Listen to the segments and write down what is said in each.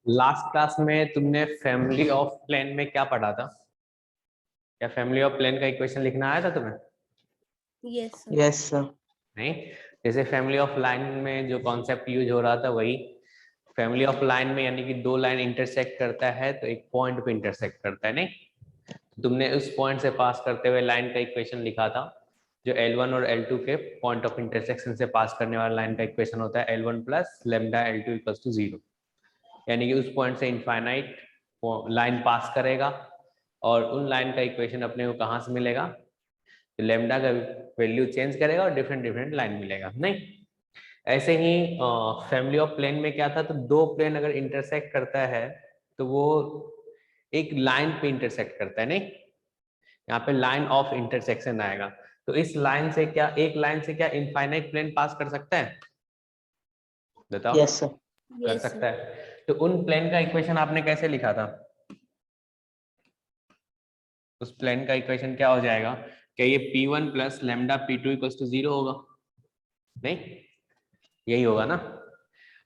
Last class में तुमने family of plane में क्या पढ़ा था? क्या फैमिली ऑफ प्लेन का इक्वेशन लिखना आया था तुम्हें? Yes sir. नहीं। जैसे फैमिली ऑफ लाइन में जो कॉन्सेप्ट यूज हो रहा था वही फैमिली ऑफ लाइन में, यानी कि दो लाइन इंटरसेक्ट करता है तो एक पॉइंट पे इंटरसेक्ट करता है। नहीं, तुमने उस पॉइंट से पास करते हुए लाइन का इक्वेशन लिखा था जो L1 और L2 के पॉइंट ऑफ इंटरसेक्शन से पास करने वाला लाइन का इक्वेशन होता है L1 plus lambda L2 equals to 0। यानी कि उस पॉइंट से इनफाइनाइट लाइन पास करेगा और उन लाइन का इक्वेशन अपने को कहाँ से मिलेगा? तो लेमडा का वैल्यू चेंज करेगा और डिफरेंट डिफरेंट लाइन मिलेगा। नहीं, ऐसे ही फैमिली ऑफ प्लेन में क्या था, तो दो प्लेन अगर इंटरसेक्ट करता है तो वो एक लाइन पे इंटरसेक्ट करता है। नहीं, यहाँ पे लाइन ऑफ इंटरसेक्शन आएगा। तो इस लाइन से क्या, एक लाइन से क्या इनफाइनाइट प्लेन पास कर सकता है? बताओ। Yes sir. कर सकता है। तो उन प्लेन का इक्वेशन आपने कैसे लिखा था? उस प्लेन का इक्वेशन क्या हो जाएगा? क्या ये P1 plus lambda P2 equals to 0 होगा? नहीं, यही होगा ना।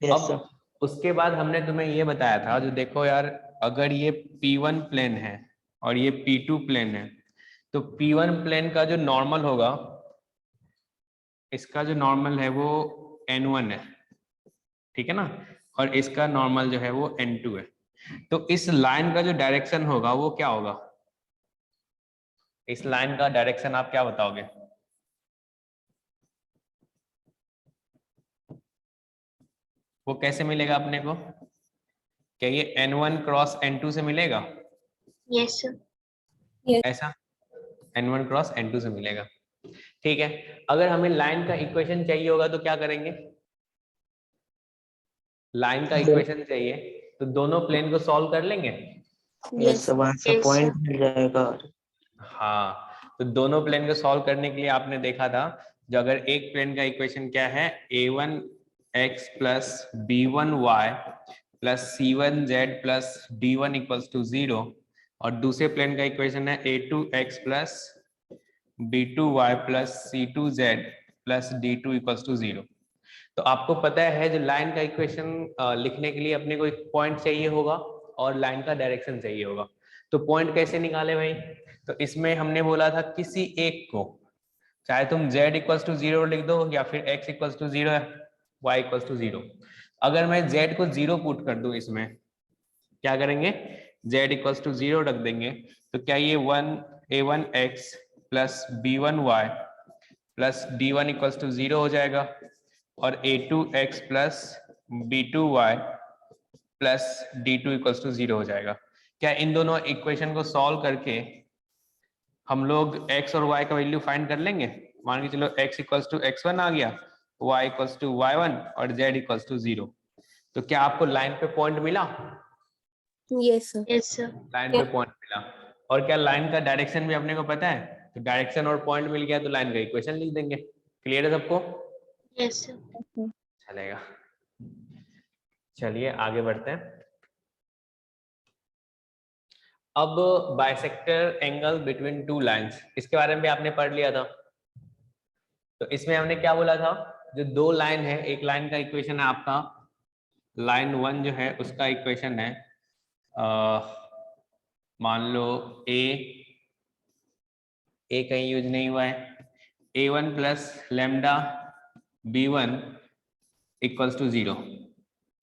Yes sir. अब उसके बाद हमने तुम्हें ये बताया था, जो देखो यार, अगर ये P1 प्लेन है और ये P2 प्लेन है तो P1 प्लेन का जो नॉर्मल होगा, इसका जो नॉर्मल है वो N1 है, ठीक है ना, और इसका नॉर्मल जो है वो N2 है। तो इस लाइन का जो डायरेक्शन होगा वो क्या होगा? इस लाइन का डायरेक्शन आप क्या बताओगे? वो कैसे मिलेगा अपने को? क्या ये N1 क्रॉस N2 से मिलेगा? Yes sir. ऐसा N1 क्रॉस N2 से मिलेगा। ठीक है। अगर हमें लाइन का इक्वेशन चाहिए होगा तो क्या करेंगे? लाइन का इक्वेशन चाहिए तो दोनों प्लेन को सॉल्व कर लेंगे। यस सर, वहां से पॉइंट मिल जाएगा। हाँ, तो दोनों प्लेन को सॉल्व करने के लिए आपने देखा था, जो अगर एक प्लेन का इक्वेशन क्या है, a1x plus b1y plus c1z plus d1 equals to 0, और दूसरे प्लेन का इक्वेशन है a2x plus b2y plus c2z plus d2 equals to 0। तो आपको पता है जो लाइन का इक्वेशन लिखने के लिए अपने को एक पॉइंट चाहिए होगा और लाइन का डायरेक्शन चाहिए होगा। तो पॉइंट कैसे निकाले भाई? तो इसमें हमने बोला था किसी एक को, चाहे तुम z इक्वल्स टू 0 लिख दो या फिर x इक्वल्स टू 0 है, y इक्वल्स टू 0। अगर मैं z को 0 पुट कर दूं, इसमें क्या करेंगे? z इक्वल्स टू 0 रख देंगे तो क्या ये a1x plus b1y plus d1 equals to 0 हो जाएगा, और a2x plus b2y plus d2 equals to 0 हो जाएगा। क्या इन दोनों इक्वेशन को सॉल्व करके हम लोग x और y का वैल्यू फाइंड कर लेंगे? मान के चलो x इक्वल्स टू x1 आ गया, y इक्वल्स टू y1 और z इक्वल्स टू 0। तो क्या आपको लाइन पे पॉइंट मिला? Yes sir. Yes sir. Line पे पॉइंट मिला। और क्या लाइन का डायरेक्शन भी अपने को पता है? तो डायरेक्शन और पॉइंट मिल गया तो लाइन का इक्वेशन लिख देंगे। क्लियर है सबको? Yes sir. चलेगा। चलिए आगे बढ़ते हैं। अब bisector angle between two lines, इसके बारे में भी आपने पढ़ लिया था। तो इसमें हमने क्या बोला था, जो दो लाइन है, एक लाइन का इक्वेशन है आपका, लाइन 1 जो है उसका इक्वेशन है, मान लो ए कहीं यूज नहीं हुआ है, a1 plus lambda b1 equals to 0,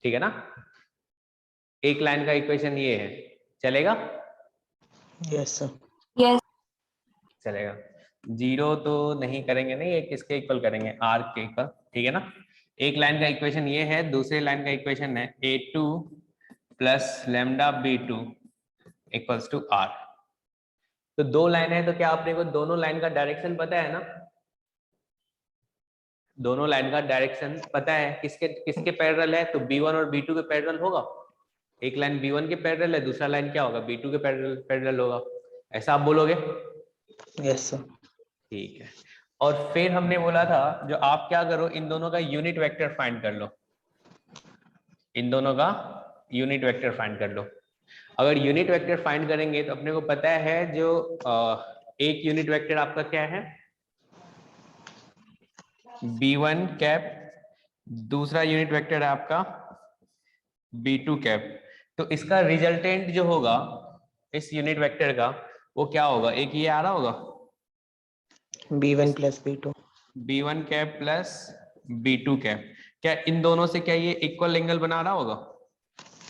ठीक है ना। एक लाइन का इक्वेशन ये है, चलेगा? Yes sir. चलेगा। 0 तो नहीं करेंगे, नहीं, ये किसके इक्वल करेंगे? आर के इक्वल, ठीक है ना। एक लाइन का इक्वेशन ये है, दूसरे लाइन का इक्वेशन है a2 plus lambda b2 equals to R. तो दो लाइन है तो क्या आपने को दोनों लाइन का डायरेक्शन पता है ना? दोनों लाइन का डायरेक्शन पता है, किसके किसके पैरेलल है? तो b1 और b2 के पैरेलल होगा। एक लाइन b1 के पैरेलल है, दूसरा लाइन क्या होगा? b2 के पैरेलल होगा। ऐसा आप बोलोगे? Yes sir. ठीक है। और फिर हमने बोला था, जो आप क्या करो, इन दोनों का यूनिट वेक्टर फाइंड कर लो। इन दोनों का यूनिट वेक्टर फाइंड कर लो। अगर यूनिट वेक्टर फाइंड करेंगे तो अपने को पता है जो एक यूनिट वेक्टर आपका क्या है, b1 कैप, दूसरा यूनिट वेक्टर है आपका b2 कैप। तो इसका रिजल्टेंट जो होगा इस यूनिट वेक्टर का वो क्या होगा, एक ये आ रहा होगा B1 plus B2. b1 cap plus b2 cap. क्या इन दोनों से क्या ये इक्वल एंगल बना रहा होगा?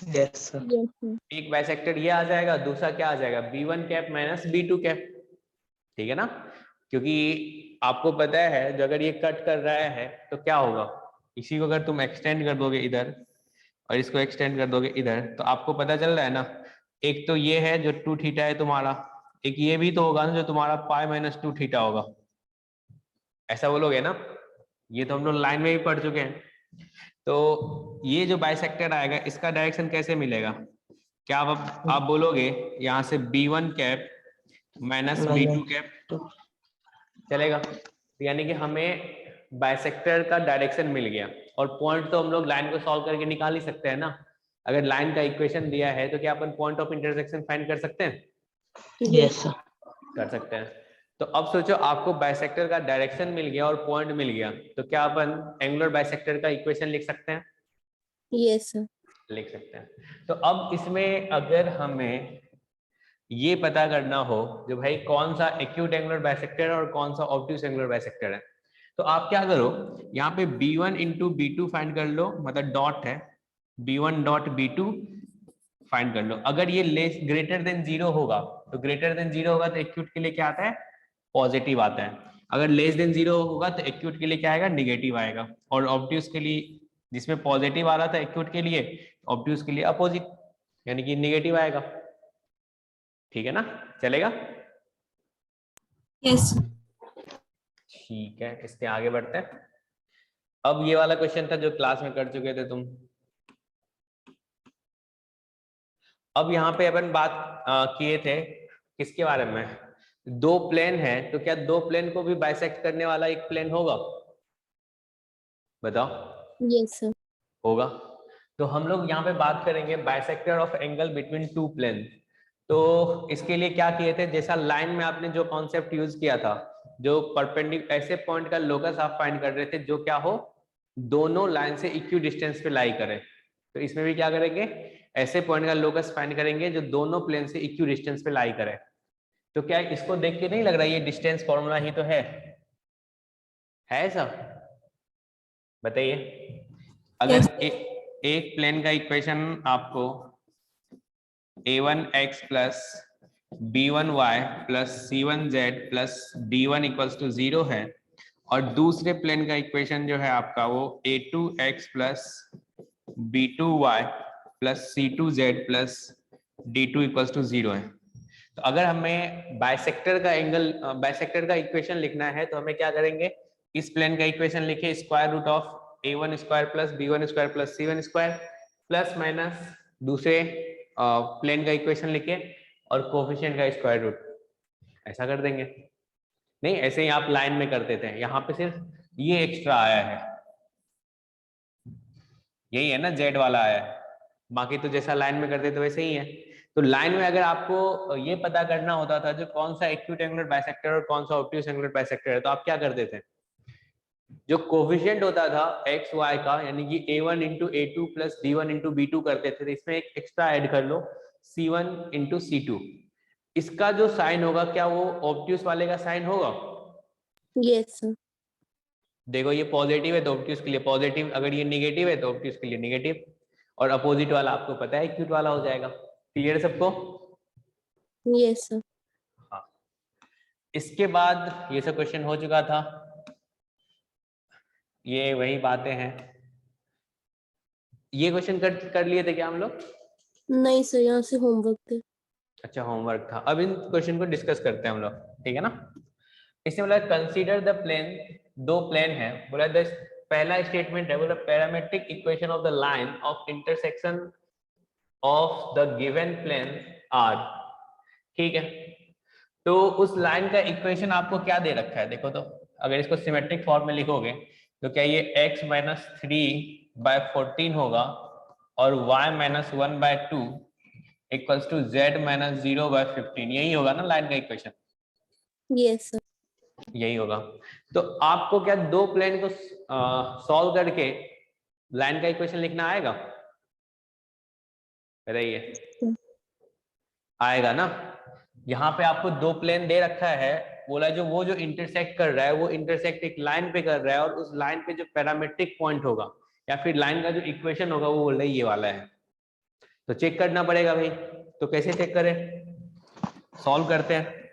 Yes, sir. Yes, sir. एक बाइसेक्टर ये आ जाएगा, दूसरा क्या आ जाएगा, b1 cap minus b2 cap. ठीक है ना, क्योंकि आपको पता है जो अगर ये कट कर रहा है तो क्या होगा, इसी को अगर तुम एक्सटेंड कर दोगे इधर और इसको एक्सटेंड कर दोगे इधर तो आपको पता चल रहा है ना, एक तो ये है जो 2 थीटा है तुम्हारा, एक ये भी तो होगा ना जो तुम्हारा पाई माइनस 2 थीटा होगा, ऐसा बोलोगे ना, ये तो हम लोग लाइन में भी पढ़ चुके हैं। तो ये जो बाइसेक्टर आएगा इसका डायरेक्शन कैसे मिलेगा, क्या आप बोलोगे यहाँ से b1 cap minus b2 cap चलेगा? तो यानी कि हमें बाइसेक्टर का डायरेक्शन मिल गया, और पॉइंट तो हम लोग लाइन को सॉल्व करके निकाल ही सकते हैं ना। अगर लाइन का इक्वेशन दिया है तो क्या अपन पॉइंट ऑफ इंटरसेक्शन फाइंड कर सकते हैं? Yes, sir. कर सकते हैं। तो अब सोचो आपको बाइसेक्टर का डायरेक्शन मिल गया और पॉइंट मिल गया, तो क्या अपन एंगुलर बाइसेक्टर का इक्वेशन लिख सकते हैं? Yes, sir. लिख सकते हैं। तो अब इसमें अगर हमें ये पता करना हो जो भाई कौन सा एक्यूट एंगुलर बाइसेक्टर है और कौन सा ऑब्ट्यूस एंगुलर बाइसेक्टर है, तो आप क्या करो, यहाँ पे b1 इंटू b2 फाइंड कर लो, मतलब डॉट है b1 डॉट b2 फाइंड कर लो। अगर ये लेस ग्रेटर देन 0 होगा तो ग्रेटर देन 0 होगा तो एक्यूट के लिए क्या आता है, पॉजिटिव आता है। अगर लेस देन 0 होगा तो एक्यूट के लिए क्या आएगा, निगेटिव आएगा। और ऑब्ट्यूस के लिए जिसमें पॉजिटिव आ रहा था एक्यूट के लिए, ऑब्ट्यूस के लिए अपोजिट यानी कि निगेटिव आएगा। ठीक है ना, चलेगा? Yes, sir. ठीक है, इसके आगे बढ़ते हैं। अब ये वाला क्वेश्चन था जो क्लास में कर चुके थे तुम। अब यहाँ पे अपन बात किए थे किसके बारे में, दो प्लेन है, तो क्या दो प्लेन को भी बाइसेक्ट करने वाला एक प्लेन होगा, बताओ? Yes, sir. होगा। तो हम लोग यहाँ पे बात करेंगे bisector of angle between two plane. तो इसके लिए क्या किए थे, जैसा लाइन में आपने जो कॉन्सेप्ट यूज किया था, जो परपेंडिकुलर ऐसे पॉइंट का लोकस आप फाइंड कर रहे थे जो क्या हो, दोनों लाइन से इक्वी डिस्टेंस पे लाई करे। तो इसमें भी क्या करेंगे, ऐसे पॉइंट का लोकस फाइंड करेंगे जो दोनों प्लेन से इक्वी डिस्टेंस पे लाई करे। तो क्या इसको देख के नहीं लग रहा ये डिस्टेंस फॉर्मूला ही तो है ऐसा? बताइए। अगर Yes. एक प्लेन का इक्वेशन आपको a1x plus b1y plus c1z plus d1 equals to 0 है, और दूसरे प्लेन का इक्वेशन जो है आपका वो a2x plus b2y plus c2z plus d2 equals to 0 है। तो अगर हमें बाइसेक्टर का एंगल बाइसेक्टर का इक्वेशन लिखना है तो हमें क्या करेंगे, इस प्लेन का इक्वेशन लिखे square root of a1 square plus b1 square plus c1 square plus minus दूसरे प्लेन का इक्वेशन लिखे और कोफिशिएंट का स्क्वायर रूट, ऐसा कर देंगे। नहीं, ऐसे ही आप लाइन में करते थे, यहाँ पे सिर्फ ये एक्स्ट्रा आया है, यही है ना जेड वाला आया है, बाकी तो जैसा लाइन में करते थे वैसे ही है। तो लाइन में अगर आपको ये पता करना होता था जो कौन सा एक्यूट एंगुलर बाइसेक्टर और कौन सा ऑब्ट्यूस एंगुलर बाइसेक्टर है, तो आप क्या करते थे, जो कोफिशिएंट होता था एक्स वाई का, यानी कि a1 into a2 plus d1 into b2 करते थे, तो इसमें एक एक्स्ट्रा ऐड कर लो c1 इंटू c2। इसका जो साइन होगा क्या वो ऑब्ट्यूस वाले का साइन होगा? Yes, sir. देखो ये पॉजिटिव है तो ऑब्ट्यूस के लिए पॉजिटिव, अगर ये नेगेटिव है तो ऑब्ट्यूस के लिए नेगेटिव, और अपोजिट वाला आपको पता है एक्यूट वाला हो जाएगा। क्लियर सबको? Yes, sir. हाँ, इसके बाद ये सब क्वेश्चन हो चुका था, ये वही बातें हैं। ये क्वेश्चन कर लिए थे क्या हम लोग? नहीं सर, यहाँ से होमवर्क थे। अच्छा, होमवर्क था। अब इन क्वेश्चन को डिस्कस करते हैं हम लोग, ठीक है ना? इसमें बोला कंसीडर द प्लेन, दो प्लेन है, बोला द पहला स्टेटमेंट है, बोला parametric equation of the line of intersection of the given plane are. ठीक है, तो उस लाइन का इक्वेशन आपको क्या दे रखा है, देखो तो अगर इसको सिमेट्रिक फॉर्म में लिखोगे तो क्या ये x माइनस 3/14 होगा और y minus 1/2 equals to z minus 0/15, यही होगा ना लाइन का इक्वेशन? Yes, sir. यही होगा। तो आपको क्या दो प्लेन को सॉल्व करके लाइन का इक्वेशन लिखना आएगा? बताइए आएगा ना। यहाँ पे आपको दो प्लेन दे रखा है, बोला जो वो जो इंटरसेक्ट कर रहा है वो इंटरसेक्ट एक लाइन पे कर रहा है, और उस लाइन पे जो पैरामेट्रिक पॉइंट होगा या फिर लाइन का जो इक्वेशन होगा वो बोल रहा है ये वाला है। तो चेक करना पड़ेगा भाई। तो कैसे चेक करें, सॉल्व करते हैं।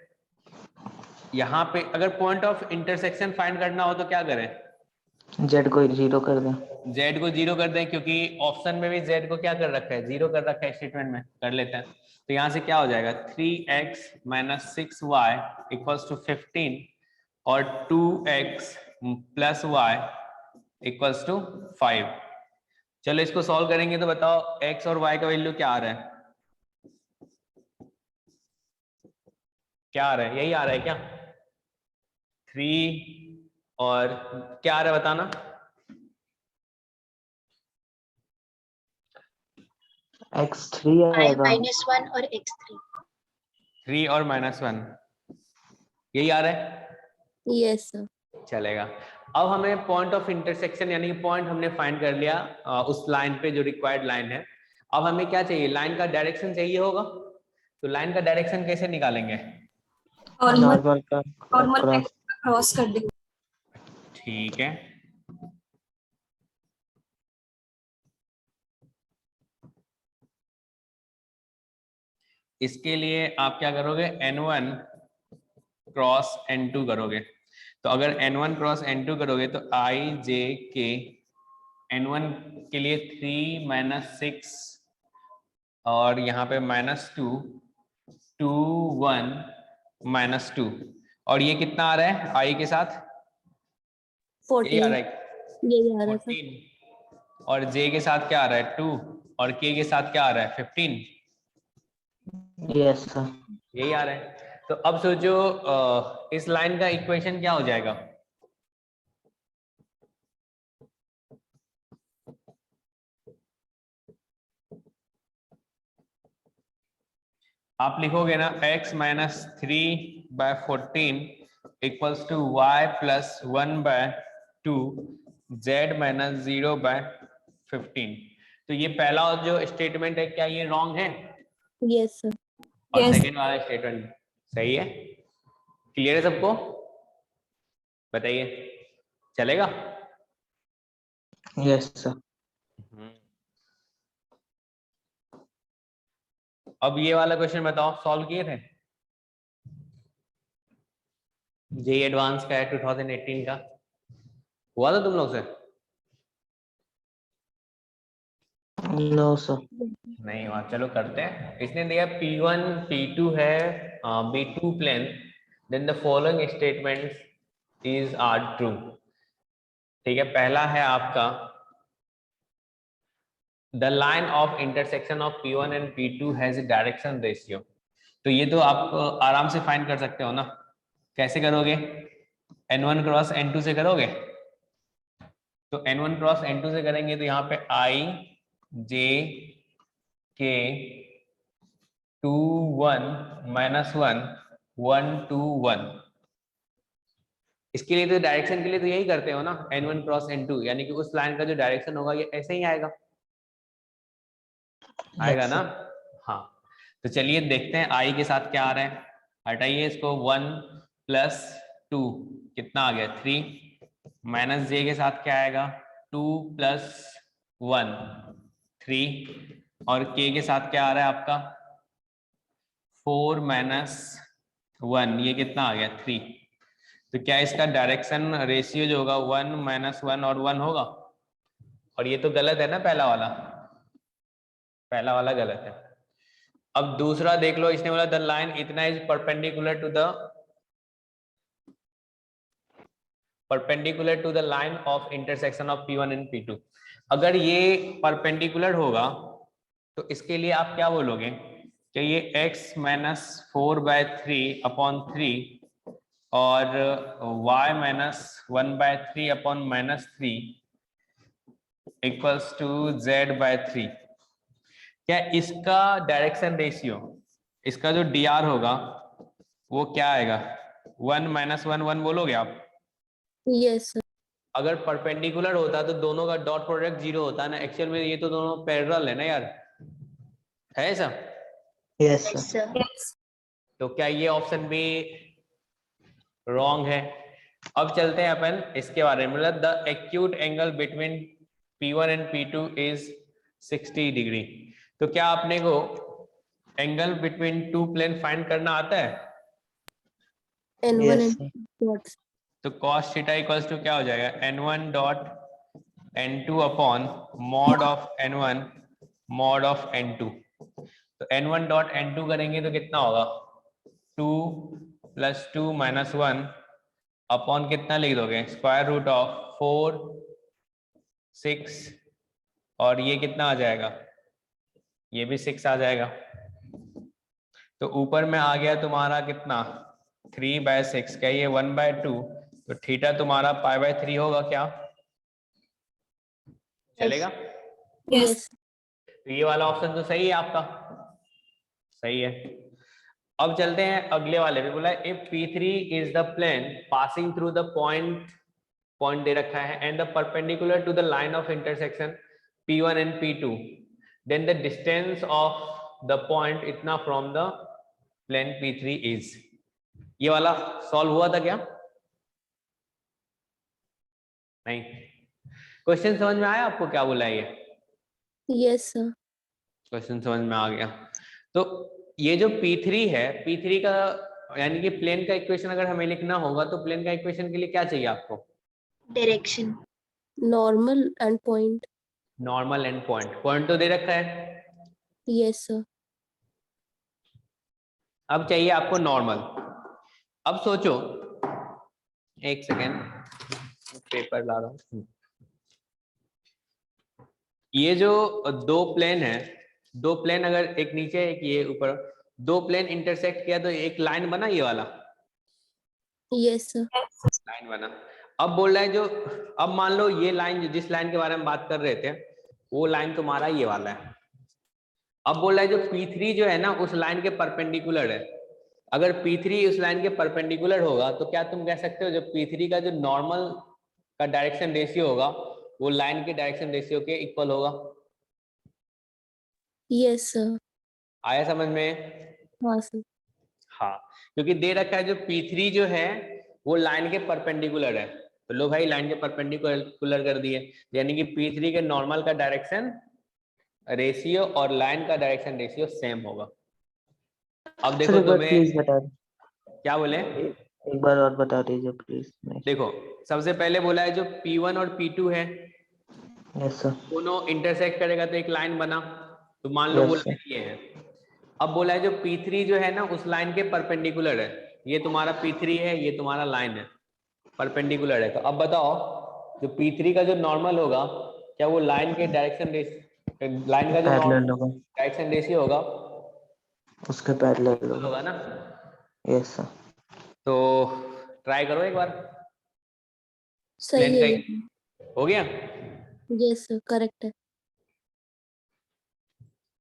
यहाँ पे अगर पॉइंट ऑफ इंटरसेक्शन फाइंड करना हो तो क्या करें, जेड को 0 कर दें। जेड को 0 कर दें, क्योंकि ऑप्शन में भी जेड को क्या कर रखा है, 0 कर रखा है, स्टेटमेंट में कर लेते हैं। तो यहाँ से क्या हो जाएगा, 3x - 6y = 15 और 2x + y = 5। चलो इसको सॉल्व करेंगे तो बताओ x और y का वैल्यू क्या आ रहा है, क्या आ रहा है, यही आ रहा है क्या, 3 और क्या आ रहा है बताना, x3 आएगा। -1 और x3। 3 और -1 यही आ रहा है। Yes, sir. चलेगा। अब हमें पॉइंट ऑफ इंटरसेक्शन यानी कि पॉइंट हमने फाइंड कर लिया उस लाइन पे जो रिक्वायर्ड लाइन है। अब हमें क्या चाहिए, लाइन का डायरेक्शन चाहिए होगा। तो लाइन का डायरेक्शन कैसे निकालेंगे, नॉर्मल का क्रॉस। क्रॉस कर देंगे। ठीक है, इसके लिए आप क्या करोगे, n1 क्रॉस n2 करोगे। तो अगर n1 क्रॉस n2 करोगे तो i j k, n1 के लिए 3 - 6 और यहाँ पे -2 2 1 -2, और ये कितना आ रहा है i के साथ, ये आ 14. रहा है यही आ रहा था. 14, और j के साथ क्या आ रहा है 2, और k के साथ क्या आ रहा है 15, यस सर। यही आ रहा है। तो अब सोचो इस लाइन का इक्वेशन क्या हो जाएगा, आप लिखोगे ना x - 3/14 = y + 1/2 z - 0/15। तो ये पहला जो स्टेटमेंट है क्या ये रॉन्ग है, Yes, sir. और Yes. सेकंड वाला स्टेटमेंट सही है। क्लियर है सबको, बताइए चलेगा। Yes sir. अब ये वाला क्वेश्चन बताओ, सॉल्व किए थे, जेईई एडवांस का है 2018 का, हुआ था तुम लोग से, नो सर। नहीं हुआ। चलो करते हैं। इसने दिया P1 P2 है B2 plane, then the following statements is are true. ठीक है, पहला है आपका the line of intersection of P1 and P2 has direction ratio. तो ये तो आप आराम से फाइंड कर सकते हो ना, कैसे करोगे, n1 क्रॉस n2 से करोगे। तो n1 क्रॉस n2 से करेंगे तो यहाँ पे i j k 2 1 -1 1 2 1। इसके लिए तो डायरेक्शन के लिए तो यही करते हो ना, n1 क्रॉस n2, यानी कि उस लाइन का जो डायरेक्शन होगा ये ऐसे ही आएगा, आएगा ना। हाँ, तो चलिए देखते हैं i के साथ क्या आ रहा है। हटाइए इसको, 1 + 2 कितना आ गया 3, माइनस j के साथ क्या आएगा 2 + 1 3, और k के साथ क्या आ रहा है आपका 4 - 1, ये कितना आ गया 3। तो क्या इसका डायरेक्शन रेशियो जो होगा 1 - 1 और 1 होगा, और ये तो गलत है ना, पहला वाला गलत है। अब दूसरा देख लो, इसने बोला द लाइन इतना is perpendicular to the line of intersection of P1 and P2। अगर ये परपेंडिकुलर होगा तो इसके लिए आप क्या बोलोगे कि ये x - 4/3/3 और y - 1/3/-3 = z/3। क्या इसका डायरेक्शन रेशियो, इसका जो dr होगा वो क्या आएगा, 1 - 1 1 बोलोगे आप। Yes, sir. अगर परपेंडिकुलर होता तो दोनों का डॉट प्रोडक्ट 0 होता ना, एक्चुअल में ये तो दोनों पैरेलल है ना यार, है ऐसा? Yes Yes, sir. sir. तो क्या ये ऑप्शन भी रॉन्ग है? अब चलते हैं अपन इसके बारे में, मतलब the acute angle between P1 and P2 is 60 degree. तो क्या आपने को angle between two plane find करना आता है? N1 yes and sir. what? तो cos थीटा इक्वल्स टू क्या हो जाएगा, n1 dot n2 upon mod of n1 mod of n2। तो n1 डॉट n2 करेंगे तो कितना होगा, 2 प्लस 2 माइनस 1 अपॉन कितना लिख दोगे, स्क्वायर रूट ऑफ 4 6, और ये कितना आ जाएगा, ये भी 6 आ जाएगा। तो ऊपर में आ गया तुम्हारा कितना, 3/6, क्या ये 1/2, तो थीटा तुम्हारा π/3 होगा क्या, चलेगा? Yes. तो ये वाला ऑप्शन तो सही है आपका, सही है। अब चलते हैं अगले वाले पे, बोला if P3 is the plane passing through the point दे रखा है and the perpendicular to the line of intersection P1 and P2, then the distance of the point इतना from the plane P3 is. ये वाला solve हुआ था क्या? नहीं। क्वेश्चन समझ में आया आपको, क्या बोला ये? Yes, sir. क्वेश्चन समझ में आ गया। तो ये जो P3 है, P3 का यानी कि प्लेन का इक्वेशन अगर हमें लिखना होगा तो प्लेन का इक्वेशन के लिए क्या चाहिए आपको? Direction. Normal and point. Normal and point. Point तो दे रखा है, Yes, sir. अब चाहिए आपको नॉर्मल। अब सोचो, एक सेकेंड पेपर ला रहा हूं। ये जो दो प्लेन है, दो प्लेन अगर एक नीचे एक ये ऊपर, दो प्लेन इंटरसेक्ट किया तो एक लाइन बना, ये वाला Yes, sir. लाइन बना। अब बोल रहा है जो, अब मान लो ये लाइन, जिस लाइन के बारे में बात कर रहे थे, वो लाइन तुम्हारा ये वाला है। अब बोल रहा है जो P3 जो है ना उस लाइन के परपेंडिकुलर है। अगर P3 उस लाइन के परपेंडिकुलर होगा तो क्या तुम कह सकते हो जो P3 का जो नॉर्मल का डायरेक्शन रेशियो होगा वो लाइन के डायरेक्शन रेशियो के इक्वल होगा? Yes, sir. आया समझ में? हाँ sir. हाँ, क्योंकि दे रखा है जो P3 जो है वो लाइन के परपेंडिकुलर है, तो लो भाई लाइन के परपेंडिकुलर कर दिए, यानी कि P3 के नॉर्मल का डायरेक्शन रेशियो और लाइन का डायरेक्शन रेशियो सेम होगा। अब देखो सर एक बार तुम्हें प्लीज बता क्या बोले, एक बार और बता दीजिए प्लीज। देखो सबसे पहले बोला है जो P1 और P2 है यस सर। दोनों इंटरसेक्ट करेगा तो एक लाइन बना, तो मान लो वो यस सर। लाइन ये है। अब बोला है जो P3 जो है ना उस लाइन के परपेंडिकुलर है, ये तुम्हारा P3 है, ये तुम्हारा लाइन है, परपेंडिकुलर है। तो अब बताओ जो P3 का जो नॉर्मल होगा क्या वो लाइन के डायरेक्शन लाइन का जो पैरेलल होगा, डायरेक्शन रेशियो होगा उसके पैरेलल होगा। होगा ना? Yes sir. तो ट्राई करो एक बार, सही प्लेन है। का हो गया? Yes, sir. Correct है।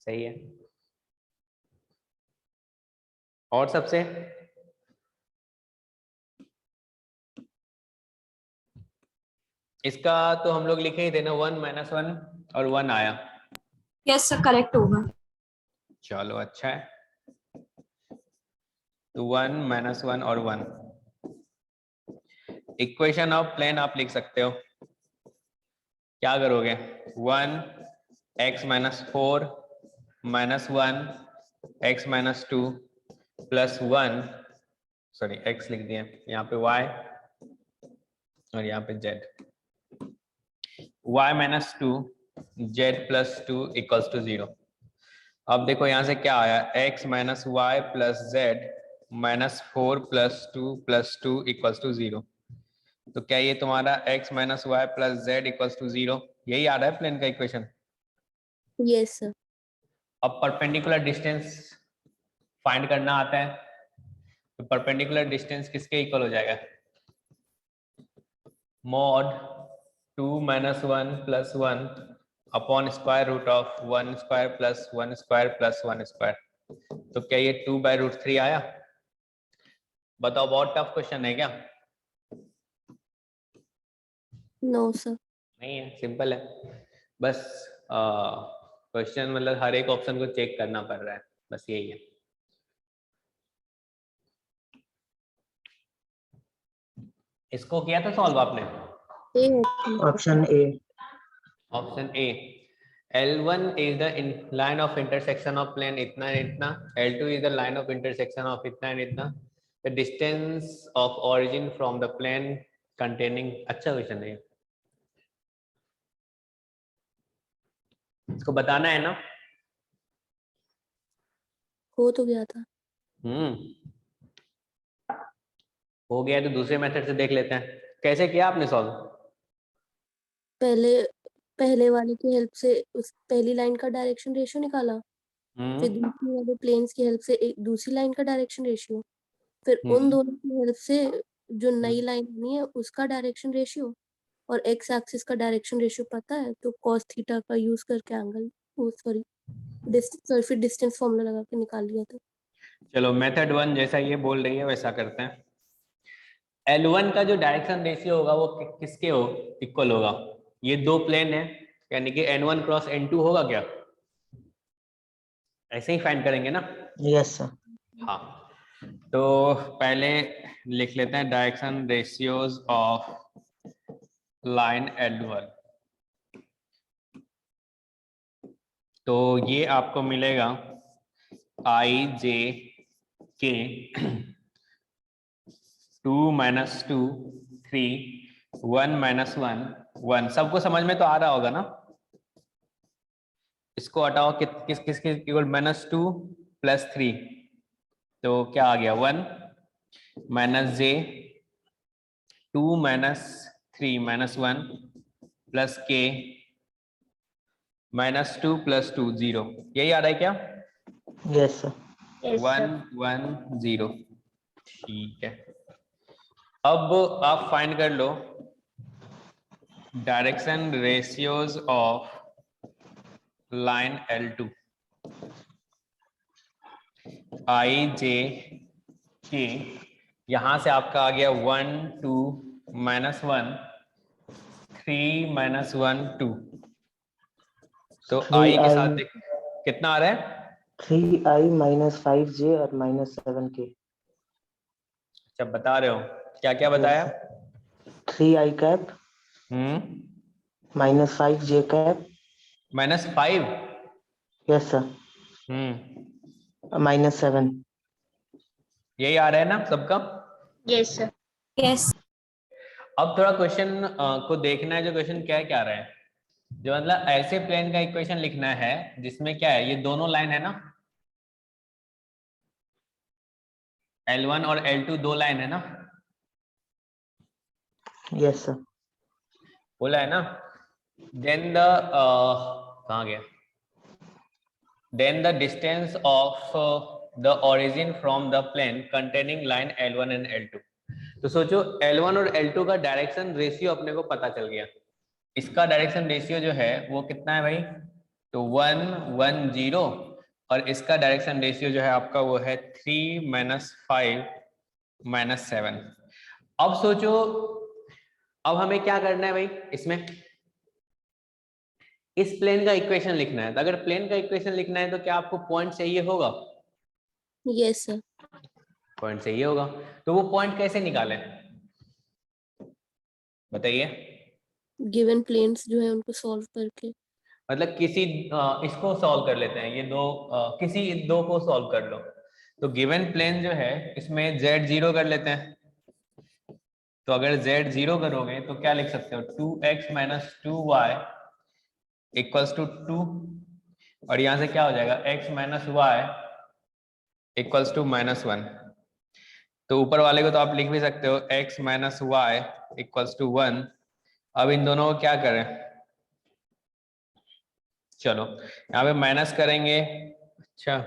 सही है। और सबसे इसका तो हम लोग लिखे ही थे ना, 1 - 1 और 1 आया। Yes, sir. Correct होगा. चलो अच्छा है, तो 1 - 1 और 1। इक्वेशन ऑफ प्लेन आप लिख सकते हो, क्या करोगे, 1x - 4 - 1 x - 2 plus 1, sorry x लिख दिया यहाँ पे, y और यहाँ पे z, y - 2 z + 2 = 0। अब देखो यहाँ से क्या आया, x - y + z - 4 + 2 + 2 = 0। तो क्या ये तुम्हारा x - y + z = 0, यही आ रहा है प्लेन का इक्वेशन? Yes, sir. अब परपेंडिकुलर डिस्टेंस फाइंड करना आता है, तो परपेंडिकुलर डिस्टेंस किसके इक्वल हो जाएगा, mod 2 - 1 + 1 upon square root of 1² + 1² + 1²। तो क्या ये 2/√3 आया? बताओ, बहुत टफ क्वेश्चन है क्या? No, sir. नहीं है, सिंपल है। बस क्वेश्चन मतलब हर एक ऑप्शन को चेक करना पड़ रहा है, बस यही है। इसको किया था सॉल्व आपने? A option. Option A. Option A, L1 is the line of intersection of plane इतना and इतना, L2 is the line of intersection of इतना and इतना, the distance of origin from the plane containing, अच्छा question है, इसको बताना है ना? हो तो गया था। हो गया तो दूसरे मेथड से देख लेते हैं, कैसे किया आपने सॉल्व? पहले वाले की हेल्प से उस पहली लाइन का डायरेक्शन रेशियो निकाला, फिर दूसरी वाले प्लेन्स की हेल्प से एक दूसरी लाइन का डायरेक्शन रेशियो, फिर उन दोनों की हेल्प से जो नई लाइन बनी है उसका डायरेक्शन रेशियो, और एक्स एक्सिस का डायरेक्शन रेशियो पता है तो cos थीटा का यूज करके एंगल, फिर डिस्टेंस फॉर्मूला लगा के निकाल लिया था। चलो मेथड 1 जैसा ये बोल रही है वैसा करते हैं। L1 का जो डायरेक्शन रेशियो होगा वो किसके इक्वल होगा? ये दो प्लेन है, यानी कि N1 क्रॉस N2 होगा क्या? ऐसे ही फाइंड करेंगे ना? Yes sir. हाँ, तो पहले लिख लेते हैं direction ratios of line L1। तो ये आपको मिलेगा I J K 2 - 2 3 1 - 1 1। सबको समझ में तो आ रहा होगा ना? इसको हटाओ, किस किस किस केवल -2 + 3, तो क्या आ गया 1 -j 2 - 3 - 1 + k -2 + 2 0। यही आ रहा है क्या? Yes sir. 1 1 0। ठीक है, अब आप फाइंड कर लो direction ratios of line L2। I J K, यहां से आपका आ गया 1 2 -1 3 -1 2, तो I के साथ कितना आ रहा है? 3i - 5j और -7k। अच्छा बता रहे हो, क्या क्या बताया? 3i cap -5j cap. -5। Yes sir. -7। यही आ रहा है ना सबका? Yes, sir. Yes. अब थोड़ा क्वेश्चन को देखना है, जो क्वेश्चन क्या रहा है, जो मतलब ऐसे प्लेन का इक्वेशन लिखना है जिसमें क्या है, ये दोनों लाइन है ना, L1 और L2 दो लाइन है ना? Yes sir. बोला है ना? देन द कहाँ गया? Then the distance of the origin from the plane containing line L1 and L2। तो सोचो L1 और L2 का डायरेक्शन रेशियो अपने को पता चल गया। इसका डायरेक्शन रेशियो जो है वो कितना है भाई? तो 1 1 0, और इसका डायरेक्शन रेशियो जो है आपका वो है 3 - 5 - 7। अब सोचो, अब हमें क्या करना है भाई, इसमें इस प्लेन का इक्वेशन लिखना है। तो अगर प्लेन का इक्वेशन लिखना है तो क्या आपको पॉइंट चाहिए होगा? Yes sir. पॉइंट चाहिए होगा, तो वो पॉइंट कैसे निकालें बताइए? गिवन प्लेन्स जो है उनको सॉल्व करके, मतलब किसी इसको सॉल्व कर लेते हैं, ये दो किसी दो को सॉल्व कर लो। तो गिवन प्लेन जो है इसमें Z0 कर लेते हैं। तो अगर Z0 करोगे तो क्या लिख सकते हो? 2x - 2y = 2, और यहां से क्या हो जाएगा? x - y = -1। तो ऊपर वाले को तो आप लिख भी सकते हो x - y = 1। अब इन दोनों को क्या करें? चलो यहाँ पे माइनस करेंगे। अच्छा,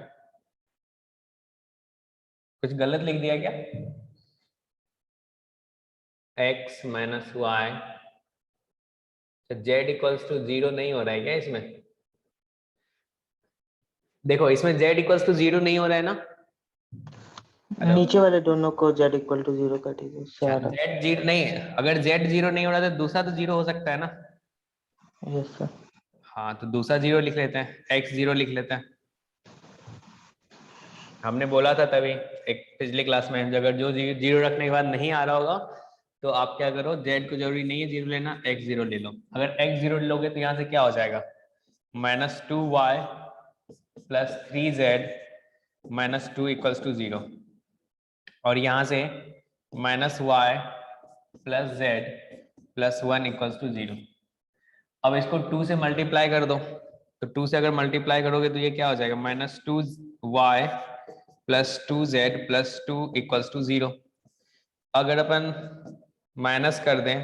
कुछ गलत लिख दिया क्या? x - y, z = 0 नहीं हो रहा है क्या इसमें? देखो इसमें z = 0 नहीं हो रहा है ना? नीचे वाले दोनों को z = 0 कर दीजिए। z 0 नहीं, अगर z 0 नहीं हो रहा तो दूसरा तो 0 हो सकता है ना? Yes sir. हाँ तो दूसरा जीरो लिख लेते हैं, x जीरो लिख लेते हैं। हमने बोला था तभी एक पिछले क्लास में, अगर जो जीरो रखने के बाद नहीं आ रहा होगा तो आप क्या करो, z को जरूरी नहीं है जीरो लेना, x जीरो ले लो। अगर x जीरो लोगे तो यहाँ से क्या हो जाएगा, -2y plus 3z minus 2 equals to 0, और यहाँ से -y plus z plus 1 equals to 0। अब इसको 2 से मल्टीप्लाई कर दो, तो 2 से अगर मल्टीप्लाई करोगे तो ये क्या हो जाएगा, -2y plus 2z plus 2 equals to 0। अगर अपन माइनस कर दें,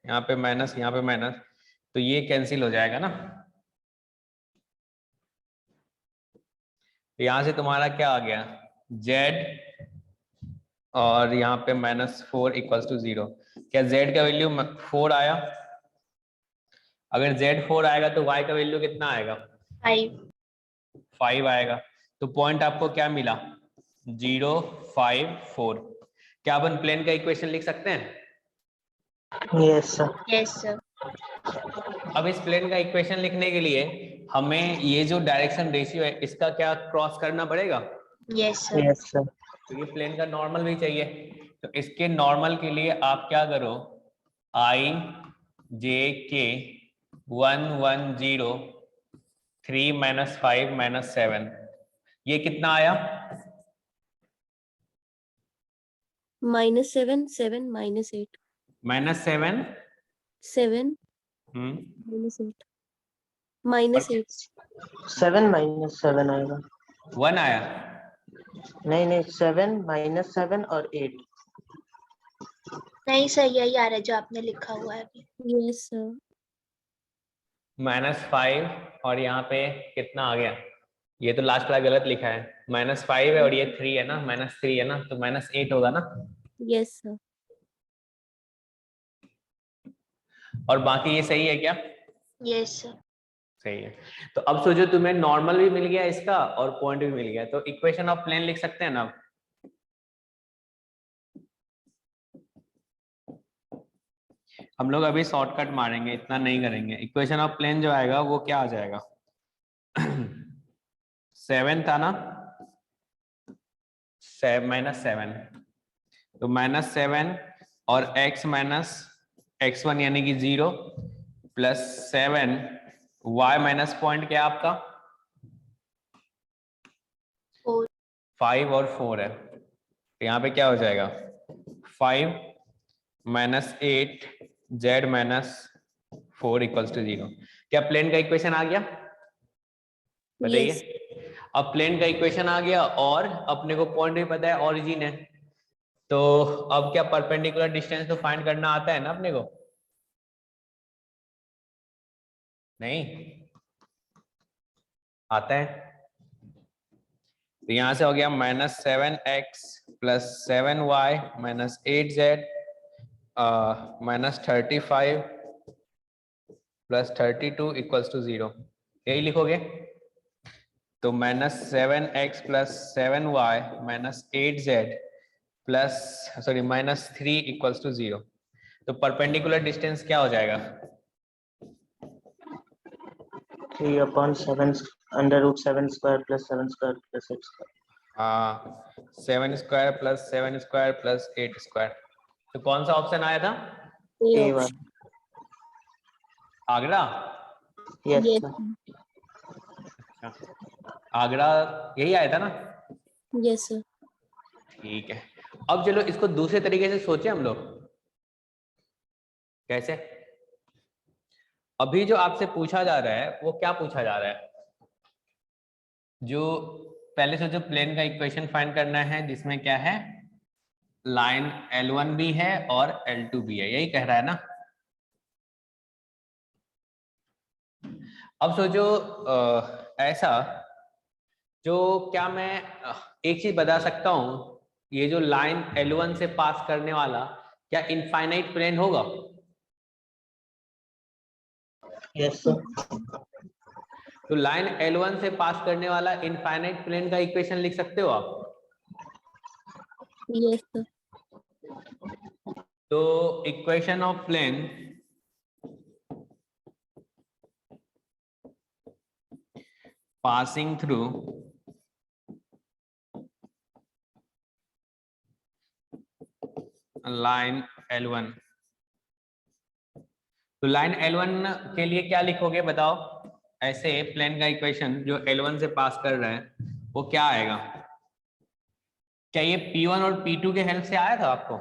यहाँ पे माइनस यहाँ पे माइनस, तो ये कैंसिल हो जाएगा ना। तो यहाँ से तुम्हारा क्या आ गया, z और यहाँ पे -4 इक्वल्स टू 0। क्या z का वैल्यू 4 आया? अगर z 4 आएगा तो y का वैल्यू कितना आएगा, 5 आएगा। तो पॉइंट आपको क्या मिला, 0 5 4। क्या अपन प्लेन का इक्वेशन लिख सकते हैं? Yes sir. Yes, sir. अब इस प्लेन का इक्वेशन लिखने के लिए हमें ये जो डायरेक्शन रेशियो है इसका क्या क्रॉस करना पड़ेगा? Yes, sir. Yes sir. तो ये प्लेन का नॉर्मल भी चाहिए, तो इसके नॉर्मल के लिए आप क्या करो, i j k 1 1 0 3 -5 -7, ये कितना आया? -7 7 -8 -7 7 -8 -8 7 -7 आएगा। 1 आया। नहीं 7 -7 और 8। नहीं सर, यही आ रहा है जो आपने लिखा हुआ है अभी। Yes sir. -5 और यहाँ पे कितना आ गया, ये तो लास्ट वाला गलत लिखा है, -5 है और ये 3 है ना, -3 है ना, तो -8 होगा ना। Yes sir. और बाकी ये सही है क्या? Yes, sir. सही है। तो अब सोचो तुम्हें नॉर्मल भी मिल गया इसका और पॉइंट भी मिल गया, तो इक्वेशन ऑफ प्लेन लिख सकते हैं ना। हम लोग अभी शॉर्टकट मारेंगे, इतना नहीं करेंगे। इक्वेशन ऑफ प्लेन जो आएगा वो क्या आ जाएगा, 7 था ना, -7, तो -7 और x माइनस x1 यानी कि 0 प्लस 7 y माइनस पॉइंट क्या आपका 4. 5 और 4 है, तो यहाँ पे क्या हो जाएगा 5 -8 z -4 इक्वल्स टू 0। क्या प्लेन का इक्वेशन आ गया? बताइए। अब प्लेन का इक्वेशन आ गया और अपने को पॉइंट भी पता है, ओरिजिन है, तो अब क्या परपेंडिकुलर डिस्टेंस तो फाइंड करना आता है ना अपने को? नहीं आता है। तो यहां से हो गया -7x plus 7y minus 8z -35 plus 32 equals to 0, यही लिखोगे। तो -7x plus 7y minus 8z plus -3 equals to 0। तो परपेंडिकुलर डिस्टेंस क्या हो जाएगा 3/7 √7 square plus 7 square plus 8 square. हाँ 7 square plus 7 square plus 8 square. तो कौन सा ऑप्शन आया था? A1। Agra. Yes yes sir. Agra यही आया था ना। Yes sir. ठीक है, अब चलो इसको दूसरे तरीके से सोचे हम लोग। कैसे? अभी जो आपसे पूछा जा रहा है वो क्या पूछा जा रहा है, जो पहले से जो प्लेन का इक्वेशन फाइंड करना है जिसमें क्या है लाइन L1 भी है और L2 भी है, यही कह रहा है ना। अब सोचो ऐसा, जो क्या मैं एक चीज बता सकता हूं, ये जो लाइन L1 से पास करने वाला क्या इनफाइनाइट प्लेन होगा? Yes sir. तो लाइन L1 से पास करने वाला इनफाइनाइट प्लेन का इक्वेशन लिख सकते हो आप? Yes sir. तो equation of plane passing through line L1। तो लाइन L1 के लिए क्या लिखोगे बताओ? ऐसे प्लेन का इक्वेशन जो L1 से पास कर रहा है वो क्या आएगा? क्या ये P1 और P2 के हेल्प से आया था आपको?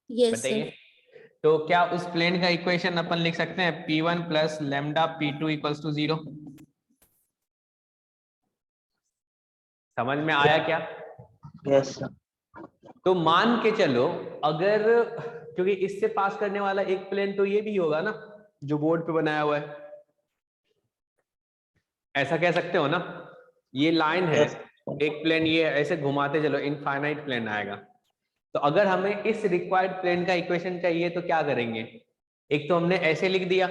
यस बताइए। सर। तो क्या उस प्लेन का इक्वेशन अपन लिख सकते हैं P1 plus lambda P2 equals to 0? समझ में आया क्या? Yes sir. तो मान के चलो, अगर, क्योंकि इससे पास करने वाला एक प्लेन तो ये भी होगा ना जो बोर्ड पे बनाया हुआ है, ऐसा कह सकते हो ना? ये लाइन है, एक प्लेन ये ऐसे घुमाते चलो, इनफाइनाइट प्लेन आएगा। तो अगर हमें इस रिक्वायर्ड प्लेन का इक्वेशन चाहिए तो क्या करेंगे? एक तो हमने ऐसे लिख दिया,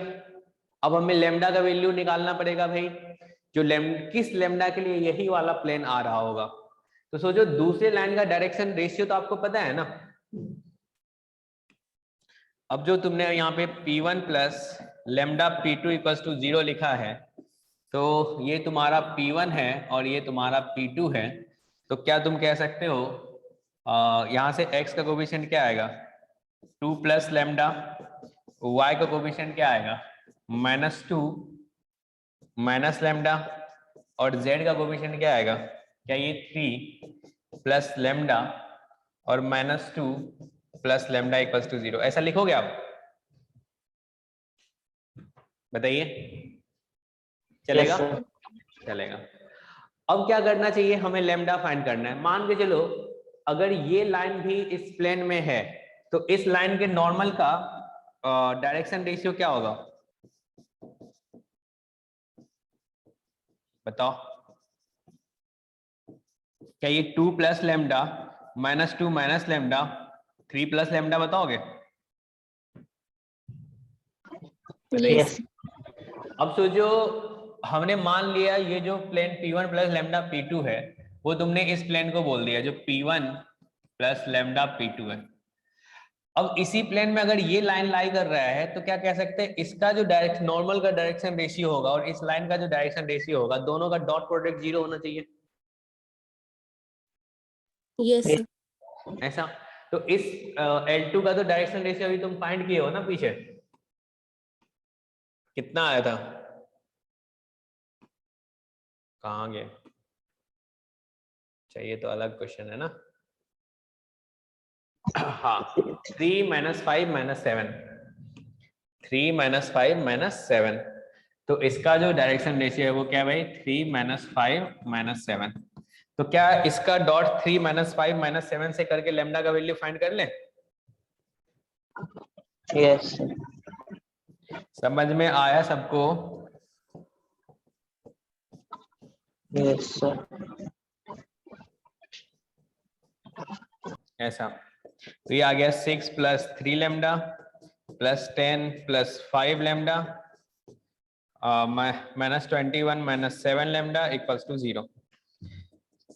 अब हमें लेमडा का वैल्यू निकालना पड़ेगा भाई, जो किस लेमडा के लिए यही वाला प्लेन आ रहा होगा। तो सोचो दूसरे लाइन का डायरेक्शन रेशियो तो आपको पता है ना। अब जो तुमने यहाँ पे P1 plus lambda P2 equals to 0 लिखा है, तो ये तुम्हारा P1 है और ये तुम्हारा P2 है। तो क्या तुम कह सकते हो यहाँ से x का कोफिशिएंट क्या आएगा? 2 प्लस लेमडा, y का कोफिशिएंट क्या आएगा? -2 माइनस लेमडा, और z का कोफिशिएंट क्या आएगा? क्या ये 3 प्लस लेमडा और -2 प्लस लेमडा इक्वल्स टू 0, ऐसा लिखोगे आप? बताइए, चलेगा? चलेगा। अब क्या करना चाहिए? हमें लेमडा फाइंड करना है। मान के चलो अगर ये लाइन भी इस प्लेन में है तो इस लाइन के नॉर्मल का डायरेक्शन रेशियो क्या होगा? बताओ। क्या ये 2 plus lambda -2 minus lambda 3 plus lambda बताओगे? यस। अब सोचो, हमने मान लिया ये जो plane P1 plus lambda P2 है वो तुमने इस प्लेन को बोल दिया जो P1 प्लस लेमडा P2 है। अब इसी प्लेन में अगर ये लाइन लाई कर रहा है तो क्या कह सकते हैं? इसका जो डायरेक्शन नॉर्मल का डायरेक्शन रेशियो होगा और इस लाइन का जो डायरेक्शन रेशियो होगा, दोनों का डॉट प्रोडक्ट 0 होना चाहिए। Yes sir. ऐसा। तो इस L2 का तो डायरेक्शन रेशियो अभी तुम फाइंड किए हो ना पीछे, कितना आया था? कहाँ गए? चाहिए तो अलग क्वेश्चन है ना। हाँ, 3 - 5 - 7, 3 - 5 - 7। तो इसका जो डायरेक्शन रेशियो है वो क्या है भाई? 3 - 5 - 7। तो क्या इसका डॉट 3 - 5 - 7 से करके लेमडा का वैल्यू फाइंड कर ले? यस। समझ में आया सबको? Yes sir. ऐसा। तो ये आ गया 6 plus 3 lambda plus 10 plus 5 lambda -21 - 7 lambda equals to 0।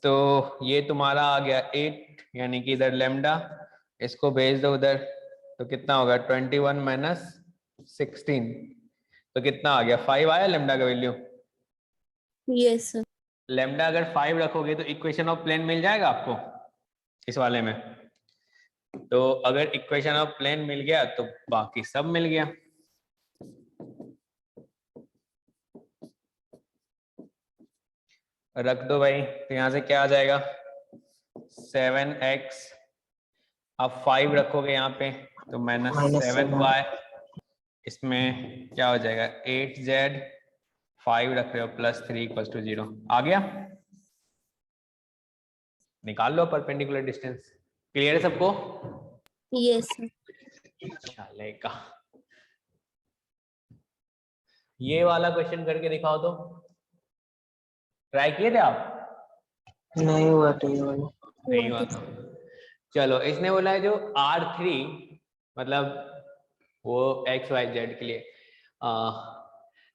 तो ये तुम्हारा आ गया 8, यानी कि इधर लेमडा, इसको भेज दो उधर, तो कितना होगा? 21 - 16, तो कितना आ गया? 5 आया लेमडा का वैल्यू। Yes sir. लेमडा अगर 5 रखोगे तो इक्वेशन ऑफ प्लेन मिल जाएगा आपको इस वाले में। तो अगर इक्वेशन ऑफ प्लेन मिल गया तो बाकी सब मिल गया। रख दो भाई, तो यहां से क्या आ जाएगा? 7x, अब 5 रखोगे यहाँ पे तो -7y, इसमें क्या हो जाएगा? 8z, 5 रख रहे हो +3 इक्वल्स टू 0। आ गया? निकाल लो परपेंडिकुलर डिस्टेंस। क्लियर है सबको? Yes sir. चलेगा। ये वाला क्वेश्चन करके दिखाओ तो। ट्राई किए थे आप? नहीं हुआ तो ये वाला। नहीं हुआ तो चलो, इसने बोला है जो R3, मतलब वो XYZ के लिए,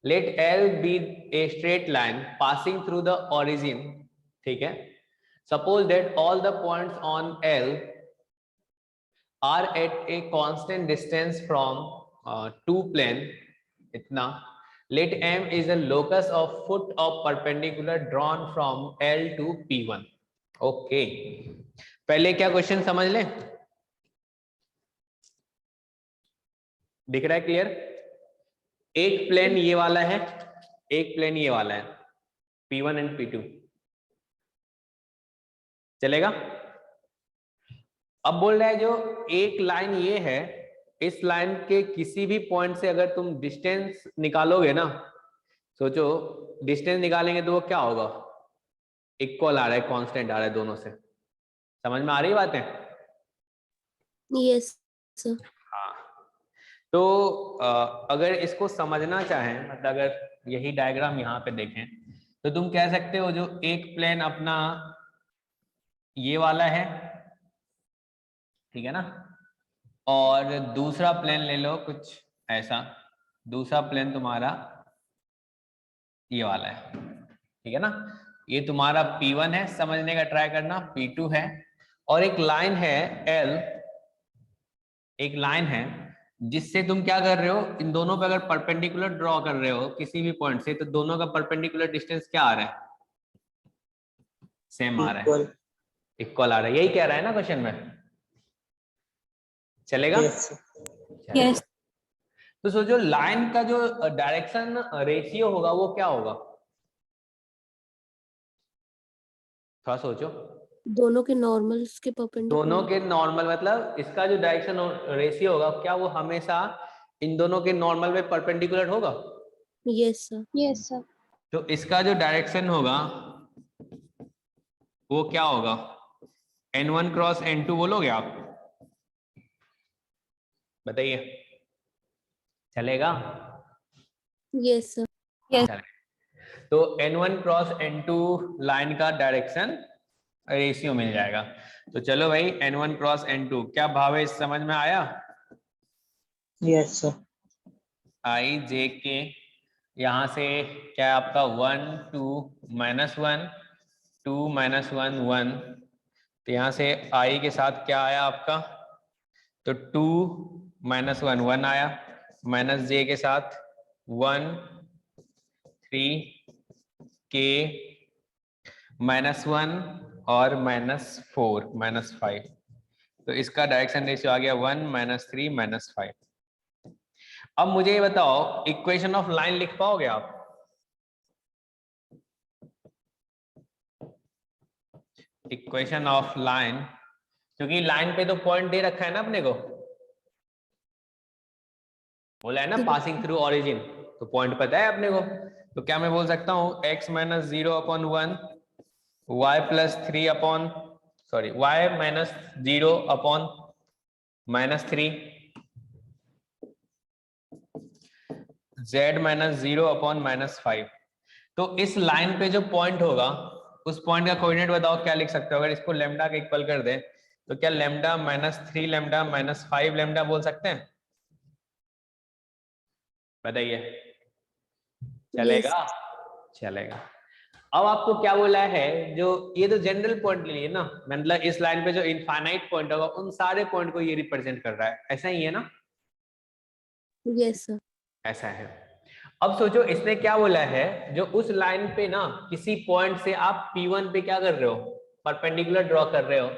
let L be a straight line passing through the origin, ठीक है। Suppose that all the points on L are at a constant distance from two plane, इतना, Let M is the locus of foot of perpendicular drawn from L to P1. Okay. पहले क्या question समझ लें, दिख रहा है clear? एक plane ये वाला है, एक प्लेन ये वाला है, P1 एंड P2, चलेगा? अब बोल रहा है जो एक लाइन ये है, इस लाइन के किसी भी पॉइंट से अगर तुम डिस्टेंस निकालोगे ना, सोचो डिस्टेंस निकालेंगे तो वो क्या होगा, इक्वल आ रहा है, कांस्टेंट आ रहा है दोनों से। समझ में आ रही बातें? Yes sir. हाँ, तो अगर इसको समझना चाहें, मतलब अगर यही डायग्राम यहाँ पे देखें तो तुम कह सकते हो जो एक प्लेन अपना ये वाला है, ठीक है ना, और दूसरा प्लेन ले लो कुछ ऐसा, दूसरा प्लेन तुम्हारा ये वाला है, ठीक है ना, ये तुम्हारा P1 है, समझने का ट्राई करना, P2 है, और एक लाइन है L, एक लाइन है जिससे तुम क्या कर रहे हो, इन दोनों पे अगर परपेंडिकुलर ड्रॉ कर रहे हो किसी भी पॉइंट से, तो दोनों का परपेंडिकुलर डिस्टेंस क्या आ रहा है, सेम आ रहा है, इक्वल आ रहा है, यही कह रहा है ना क्वेश्चन में, चलेगा? यस। तो सोचो लाइन का जो डायरेक्शन रेशियो होगा वो क्या होगा, थोड़ा सोचो। दोनों के नॉर्मल्स के परपेंडिकुलर। दोनों के नॉर्मल मतलब इसका जो डायरेक्शन रेशियो होगा, क्या वो हमेशा इन दोनों के नॉर्मल में परपेंडिकुलर होगा? Yes sir. Yes sir. तो इसका जो डायरेक्शन होगा वो क्या होगा, N1 क्रॉस N2 बोलोगे आप, बताइए, चलेगा? Yes sir. चलेगा। तो N1 क्रॉस N2 लाइन का डायरेक्शन रेशियो मिल जाएगा। तो चलो भाई, N1 क्रॉस N2 क्या भाव है, इस समझ में आया? Yes sir. आई जे के यहाँ से क्या है आपका 1 2 -1 2 -1 1, तो यहाँ से आई के साथ क्या आया आपका, तो 2 -1 1 आया, माइनस जे के साथ 1 3 के -1 और -4 -5, तो इसका डायरेक्शन रेशियो आ गया 1 -3 -5। अब मुझे ये बताओ, इक्वेशन ऑफ लाइन लिख पाओगे आप? इक्वेशन ऑफ लाइन, क्योंकि लाइन पे तो पॉइंट दे रखा है ना अपने को, बोला है ना पासिंग थ्रू ओरिजिन, तो पॉइंट पता है अपने को, तो क्या मैं बोल सकता हूँ x - 0/1 y + 3 upon sorry y - 0 upon -3 z - 0 upon -5। तो इस लाइन पे जो पॉइंट होगा उस पॉइंट का कोऑर्डिनेट बताओ क्या लिख सकते हो, अगर इसको लैम्डा के इक्वल कर दे तो क्या लैम्डा -3 लैम्डा -5 लैम्डा बोल सकते हैं, बताइए, चलेगा? चलेगा। अब आपको क्या बोला है, जो ये तो जनरल पॉइंट ले लिए ना, मतलब इस लाइन पे जो इनफाइनाइट पॉइंट होगा उन सारे पॉइंट को ये रिप्रेजेंट कर रहा है, ऐसा ही है ना? Yes sir. ऐसा है। अब सोचो इसने क्या बोला है, जो उस लाइन पे ना किसी पॉइंट से आप P1 पे क्या कर रहे हो, परपेंडिकुलर ड्रॉ कर रहे हो,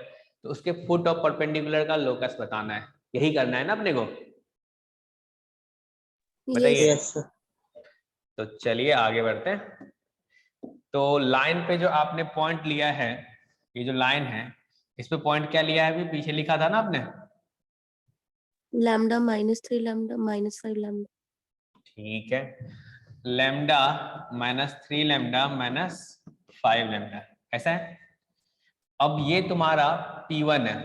तो उसके फुट ऑफ परपेंडिकुलर का लोकस बताना है, यही करना है ना अपने को, बताइए। Yes sir. तो चलिए आगे बढ़ते हैं। तो लाइन पे जो आपने पॉइंट लिया है, ये जो लाइन है इस पे पॉइंट क्या लिया है, अभी पीछे लिखा था ना आपने, लैम्डा -3 लैम्डा -5 लैम्डा। ठीक है, लैम्डा -3 लैम्डा -5 लैम्डा, ऐसा है। अब ये तुम्हारा P1 है,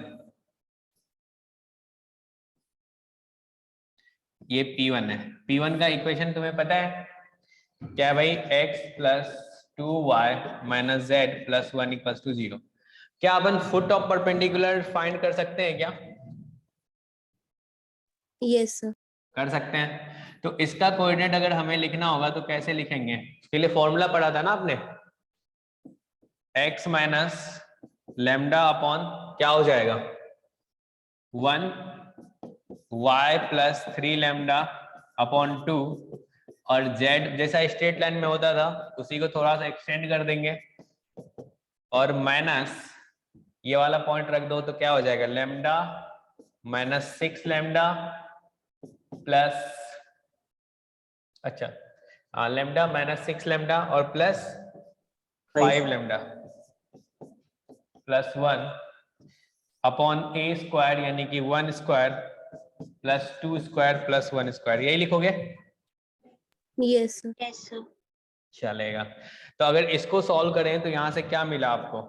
ये P1 है, P1 का इक्वेशन तुम्हें पता है क्या भाई, x + 2y - z + 1 = 0। क्या अपन फुट ऑफ परपेंडिकुलर फाइंड कर सकते हैं क्या? Yes sir. कर सकते हैं। तो इसका कोऑर्डिनेट अगर हमें लिखना होगा तो कैसे लिखेंगे, इसके लिए फॉर्मूला पढ़ा था ना आपने, x - लैम्डा अपॉन क्या हो जाएगा 1 y + 3 लैम्डा अपॉन 2 और z जैसा स्ट्रेट लाइन में होता था उसी को थोड़ा सा एक्सटेंड कर देंगे और माइनस ये वाला पॉइंट रख दो तो क्या हो जाएगा लैम्डा माइनस 6 लैम्डा प्लस अच्छा लैम्डा माइनस 6 लैम्डा और plus 5 lambda plus 1 upon a square यानी कि 1 square plus 2 square plus 1 square, यही लिखोगे? Yes sir. Yes sir. चलेगा। तो अगर इसको सॉल्व करें तो यहां से क्या मिला आपको?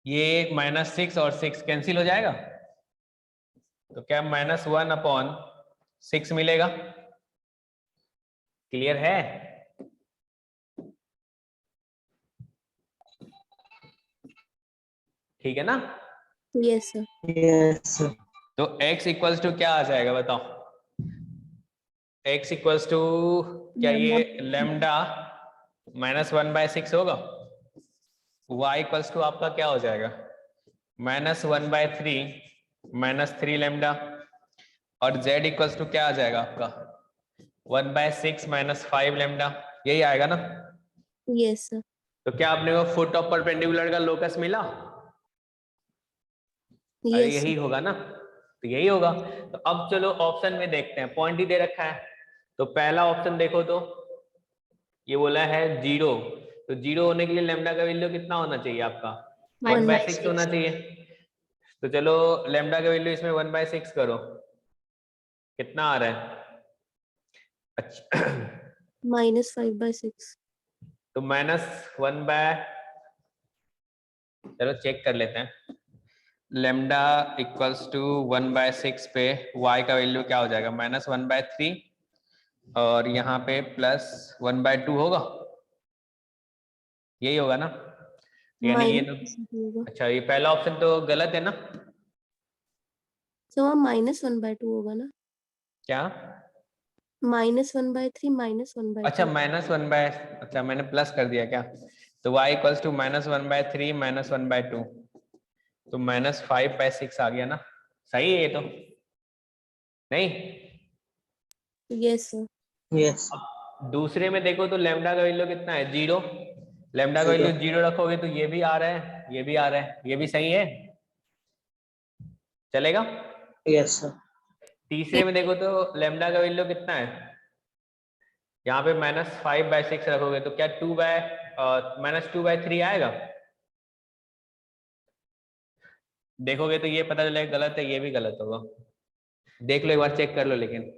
ये -6 और 6 कैंसिल हो जाएगा तो क्या -1 अपॉन 6 मिलेगा? क्लियर है? ठीक है ना? Yes sir. Yes sir. तो x इक्वल्स टू क्या आ जाएगा बताओ? x इक्वल्स टू क्या ये लैम्डा -1/6 होगा? y इक्वल्स टू आपका क्या हो जाएगा? -1/3 -3 लैम्डा और z इक्वल्स टू क्या आ जाएगा आपका? 1/6 -5 लैम्डा, यही आएगा ना? Yes sir. तो क्या आपने वो फुट ऑफ परपेंडिकुलर का लोकस मिला? अरे यस यही होगा ना, तो यही होगा। तो अब चलो ऑप्शन में देखते हैं, पॉइंट ही दे रखा है तो पहला ऑप्शन देखो तो ये बोला है 0, तो 0 होने के लिए लैम्डा का वैल्यू कितना होना चाहिए आपका? 1/6 होना चाहिए। तो चलो लैम्डा का वैल्यू इसमें 1/6 करो, कितना आ रहा है? अच्छा -5/6। तो -1 बाय, चलो चेक कर लेते हैं, लैम्डा इक्वल्स टू 1/6 पे y का वैल्यू क्या हो जाएगा? -1/3 और यहाँ पे +1/2 होगा, यही होगा ना? यानी ये तो होगा अच्छा, ये पहला ऑप्शन तो गलत है ना? तो वहाँ -1/2 होगा ना? क्या? -1/3 -1/2। अच्छा अच्छा मैंने प्लस कर दिया क्या? तो y इक्वल्स टू -1/3 -1/2 तो -5/6 आ गया ना? सही है ये तो, नहीं? Yes sir. यस। अब दूसरे में देखो तो लैम्डा का वैल्यू कितना है? 0। लैम्डा का वैल्यू 0 रखोगे तो ये भी आ रहा है, ये भी आ रहा है, ये भी सही है, चलेगा? Yes sir. तीसरे में देखो तो लैम्डा का वैल्यू कितना है? यहाँ पे -5/6 रखोगे तो क्या -2/3 आएगा? देखोगे तो ये पता चलेगा गलत है, ये भी गलत होगा। देख लो एक बार, चेक कर लो, लेकिन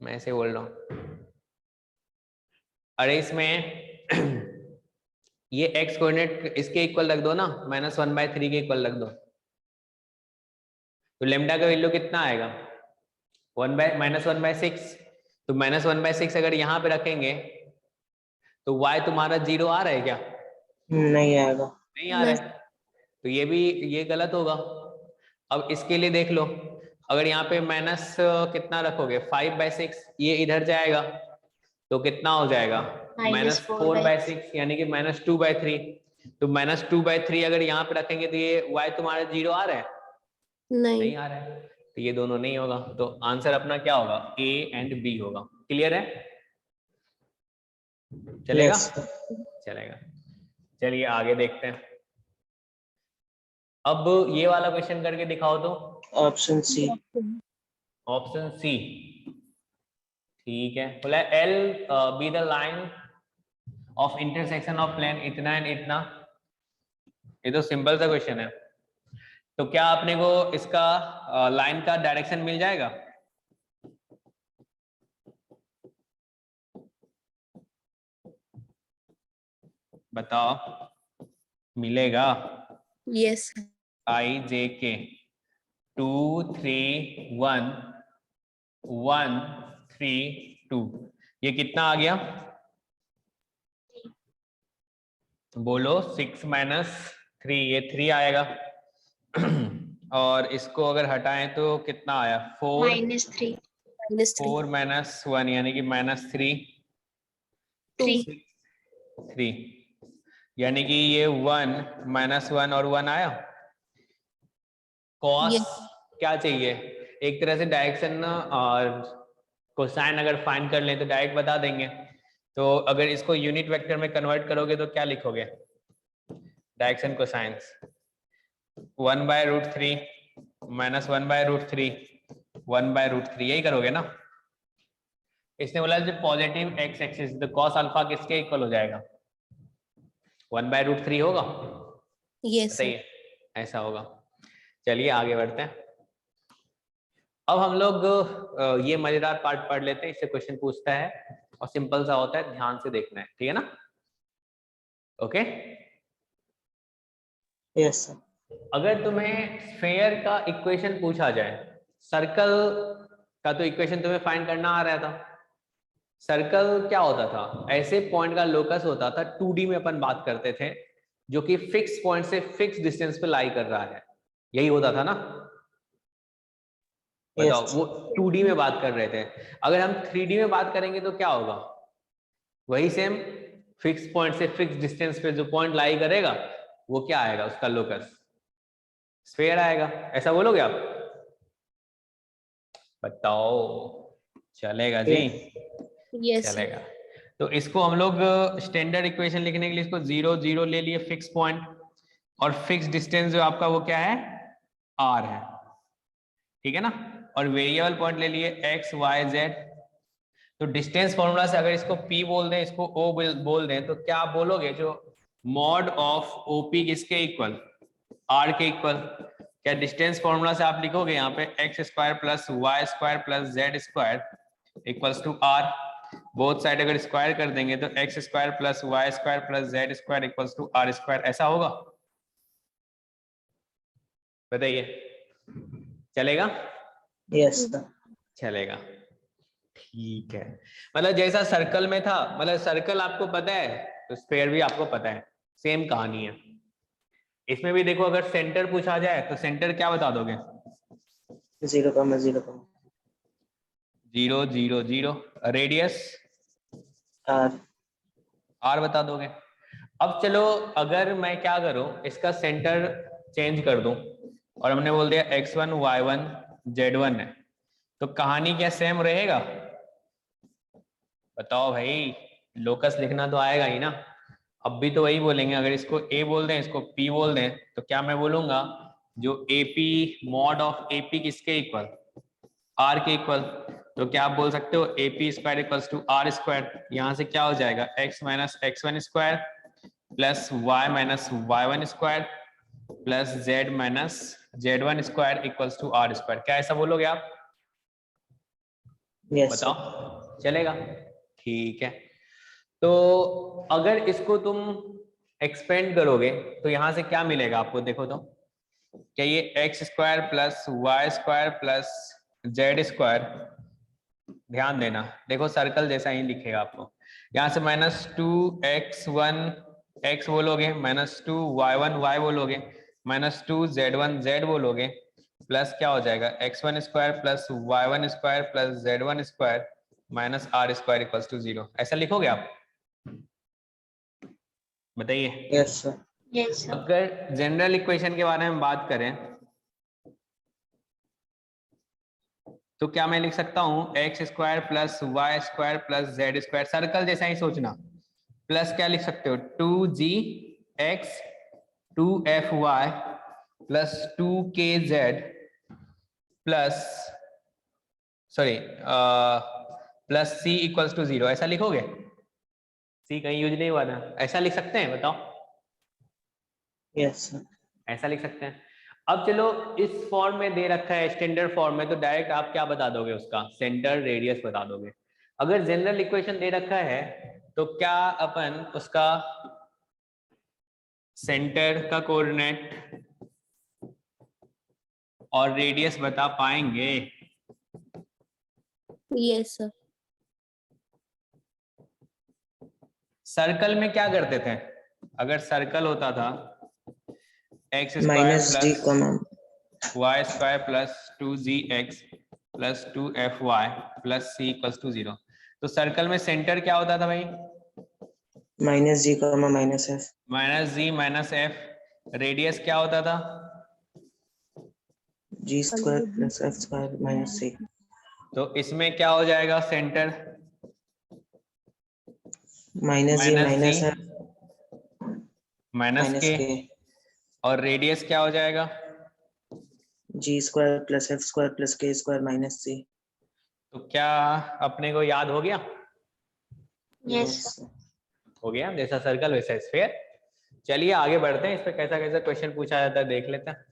मैं ऐसे बोल रहा हूँ। अरे इसमें ये x कोऑर्डिनेट इसके इक्वल रख दो ना, -1/3 के इक्वल रख दो, तो लेम्डा का वैल्यू कितना आएगा? -1/6। तो -1/6 अगर यहाँ पे रखेंगे तो y तुम्हारा 0 आ रहा है क्या? नहीं आएगा। नहीं आ रहा है, तो ये गलत होगा। अब इसके लिए देख लो, अगर यहाँ पे माइनस कितना रखोगे 5/6, ये इधर जाएगा तो कितना हो जाएगा? -4/6 यानी कि -2/3। तो -2/3 अगर यहाँ पे रखेंगे तो ये y तुम्हारा 0 आ रहा है? नहीं आ रहा है, तो ये दोनों नहीं होगा, तो आंसर अपना क्या होगा? A एंड B होगा। क्लियर है? चलेगा? Yes sir. चलेगा। चलिए आगे देखते हैं। अब ये वाला क्वेश्चन करके दिखाओ तो। Option C. ऑप्शन सी, ठीक है। बोला L be the line of intersection of plane इतना एंड इतना। ये तो सिंपल सा क्वेश्चन है, तो क्या आपने को इसका लाइन का डायरेक्शन मिल जाएगा? बताओ, मिलेगा? यस। IJK 2 3 1 1 3 2, ये कितना आ गया? बोलो 6 - 3, ये 3 आएगा। और इसको अगर हटाएं तो कितना आया? 4 4 -1 यानी कि -3 3 यानी कि ये 1 -1 और 1 आया। कॉस क्या चाहिए? एक तरह से डायरेक्शन और कोसाइन अगर फाइंड कर लें तो डायरेक्ट बता देंगे। तो अगर इसको यूनिट वेक्टर में कन्वर्ट करोगे तो क्या लिखोगे? डायरेक्शन कोसाइंस 1/√3 माइनस 1/√3 1/√3 यही करोगे ना। इसने बोला जो पॉजिटिव एक्स एक्सिस तो कॉस अल्फा किसके इक्वल हो जाएगा? 1/√3 होगा। Yes sir. बताइए, ऐसा होगा। चलिए आगे बढ़ते हैं। अब हम लोग ये मजेदार पार्ट पढ़ लेते हैं। इससे क्वेश्चन पूछता है और सिंपल सा होता है, ध्यान से देखना है, ठीक है ना? ओके। Yes sir. अगर तुम्हें स्फेयर का इक्वेशन पूछा जाए, सर्कल का तो इक्वेशन तुम्हें फाइंड करना आ रहा था। सर्कल क्या होता था? ऐसे पॉइंट का लोकस होता था, 2D में अपन बात करते थे, जो कि फिक्स पॉइंट से फिक्स डिस्टेंस पे लाई कर रहा है, यही होता था ना? बताओ, Yes. वो 2D में बात कर रहे थे। अगर हम 3D में बात करेंगे तो क्या होगा? वही सेम फिक्स पॉइंट से फिक्स डिस्टेंस पे जो पॉइंट लाई करेगा वो क्या आएगा? उसका लोकस स्फेयर आएगा। ऐसा बोलोगे आप? बताओ, चलेगा जी? Yes sir. चलेगा। तो इसको हम लोग स्टैंडर्ड इक्वेशन लिखने के लिए इसको 0 0 ले लिए फिक्स पॉइंट, और फिक्स डिस्टेंस जो आपका वो क्या है? r है, ठीक है ना? और वेरिएबल पॉइंट ले लिए x y z। तो डिस्टेंस फॉर्मूला से अगर इसको p बोल दें, इसको o बोल दें, तो क्या आप बोलोगे जो मॉड ऑफ OP किसके इक्वल? r के इक्वल। क्या डिस्टेंस फॉर्मूला से आप लिखोगे यहाँ पे x² plus y² plus z² equals to r। Both side अगर स्क्वायर कर देंगे तो x² plus y² plus z² equals to r²। ऐसा होगा? बताइए, चलेगा? Yes sir. चलेगा, ठीक है। मतलब जैसा सर्कल में था, मतलब सर्कल आपको पता है तो स्फेयर भी आपको पता है, सेम कहानी है। इसमें भी देखो, अगर सेंटर पूछा जाए तो सेंटर क्या बता दोगे? 0, 0, 0 0 0। Radius R. r बता दोगे। अब चलो, अगर मैं क्या करूं, इसका सेंटर चेंज कर दूं और हमने बोल दिया x1 y1 z1 है, तो कहानी क्या सेम रहेगा? बताओ भाई, लोकस लिखना तो आएगा ही ना। अब भी तो वही बोलेंगे। अगर इसको a बोल दें, इसको p बोल दें, तो क्या मैं बोलूंगा जो AP मॉड ऑफ AP किसके इक्वल? r के इक्वल। तो क्या आप बोल सकते हो AP² इक्वल्स टू r²। यहाँ से क्या हो जाएगा x minus x1² plus y minus y1² plus z minus z1² equals to r²। क्या ऐसा बोलोगे आप? Yes sir. बताओ, चलेगा? ठीक है। तो अगर इसको तुम एक्सपेंड करोगे तो यहां से क्या मिलेगा आपको? देखो तो, क्या ये x² plus y² plus z², ध्यान देना, देखो सर्कल जैसा ही लिखेगा आपको। यहाँ से -2x1 x बोलोगे, -2y1 y बोलोगे, -2z1 z बोलोगे, प्लस क्या हो जाएगा x1² plus y1² plus z1² minus r² equals to 0। ऐसा लिखोगे आप? बताइए। Yes sir. Yes sir. अगर जनरल इक्वेशन के बारे में बात करें तो क्या मैं लिख सकता हूं x² plus y² plus z², circle जैसा ही सोचना, प्लस क्या लिख सकते हो 2gx 2fy plus 2kz plus plus c equals to 0। ऐसा लिखोगे? c कहीं यूज नहीं हुआ था, ऐसा लिख सकते हैं? बताओ, Yes sir. ऐसा लिख सकते हैं। अब चलो, इस फॉर्म में दे रखा है स्टैंडर्ड फॉर्म में, तो डायरेक्ट आप क्या बता दोगे? उसका सेंटर रेडियस बता दोगे। अगर जनरल इक्वेशन दे रखा है तो क्या अपन उसका सेंटर का कोऑर्डिनेट और रेडियस बता पाएंगे? Yes sir. सर्कल में क्या करते थे? अगर सर्कल होता था x² Minus d plus comma y² plus 2gx plus 2fy plus c equals to 0, तो सर्कल में सेंटर क्या होता था भाई? minus g comma minus f. -g minus f। Radius क्या होता था? G square plus f square minus c. तो इसमें क्या हो जाएगा सेंटर? माइनस जी माइनस है माइनस माइनस के, के और रेडियस क्या हो जाएगा? G square plus F square plus K square minus C. तो क्या अपने को याद हो गया? यस हो गया, जैसा सर्कल वैसा स्फीयर। चलिए आगे बढ़ते हैं, इस पे कैसा कैसा क्वेश्चन पूछा जाता है देख लेते हैं।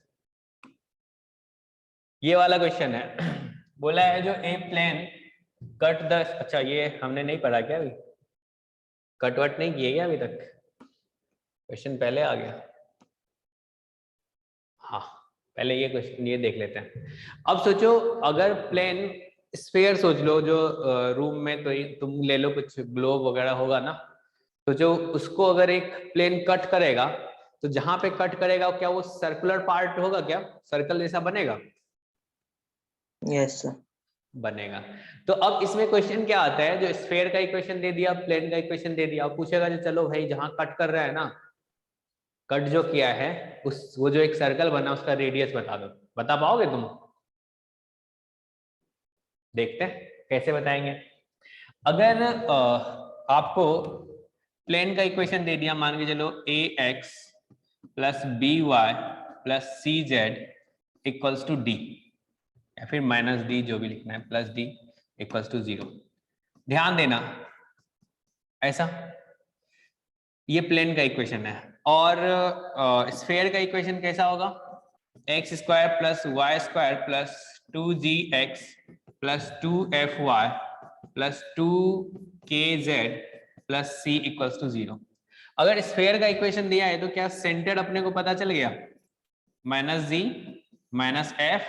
ये वाला क्वेश्चन है, बोला है जो ए प्लेन कट द, अच्छा ये हमने नहीं पढ़ा क्या अभी? कट वट नहीं किए क्या अभी तक? क्वेश्चन पहले आ गया। हाँ, पहले ये क्वेश्चन ये देख लेते हैं। अब सोचो अगर प्लेन स्फीयर सोच लो, जो रूम में तो तुम ले लो कुछ ग्लोब वगैरह होगा ना, तो जो उसको अगर एक प्लेन कट करेगा तो जहां पे कट करेगा क्या वो सर्कुलर पार्ट होगा, क्या सर्कल जैसा बनेगा? Yes sir. बनेगा। तो अब इसमें क्वेश्चन क्या आता है, जो स्फीयर का इक्वेशन दे दिया, प्लेन का इक्वेशन दे दिया, पूछेगा जो चलो भाई जहां कट कर रहा है ना, कट जो किया है उस वो जो एक सर्कल बना उसका रेडियस बता दो। बता पाओगे तुम? देखते हैं कैसे बताएंगे। अगर आपको प्लेन का इक्वेशन दे दिया, मान के चलो A X plus B Y plus C Z equals to D, या फिर माइनस डी, जो भी लिखना है, प्लस डी इक्वल्स टू 0। ध्यान देना, ऐसा ये प्लेन का इक्वेशन है। और स्फीयर का इक्वेशन कैसा होगा? X square plus Y square plus 2gx plus 2fy plus 2kz plus c equals to 0। अगर स्फीयर का इक्वेशन दिया है तो क्या सेंटर अपने को पता चल गया? Minus G minus F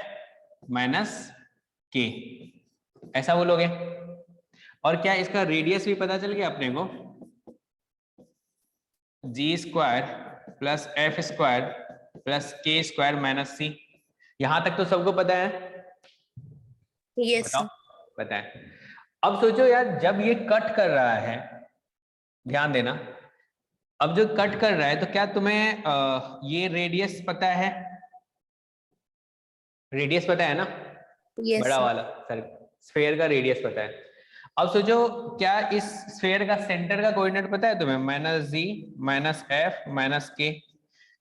minus के, ऐसा बोलोगे। और क्या इसका रेडियस भी पता चल गया अपने को? G square plus F square plus K square minus C. यहां तक तो सबको पता है? यस बताओ, पता है। अब सोचो यार, जब ये कट कर रहा है, ध्यान देना, अब जो कट कर रहा है तो क्या तुम्हें ये रेडियस पता है? रेडियस पता है ना, यस बड़ा वाला सर, स्फीयर का रेडियस पता है। अब सोचो क्या इस स्फीयर का सेंटर का कोऑर्डिनेट पता है तुम्हें? Minus G minus F minus के।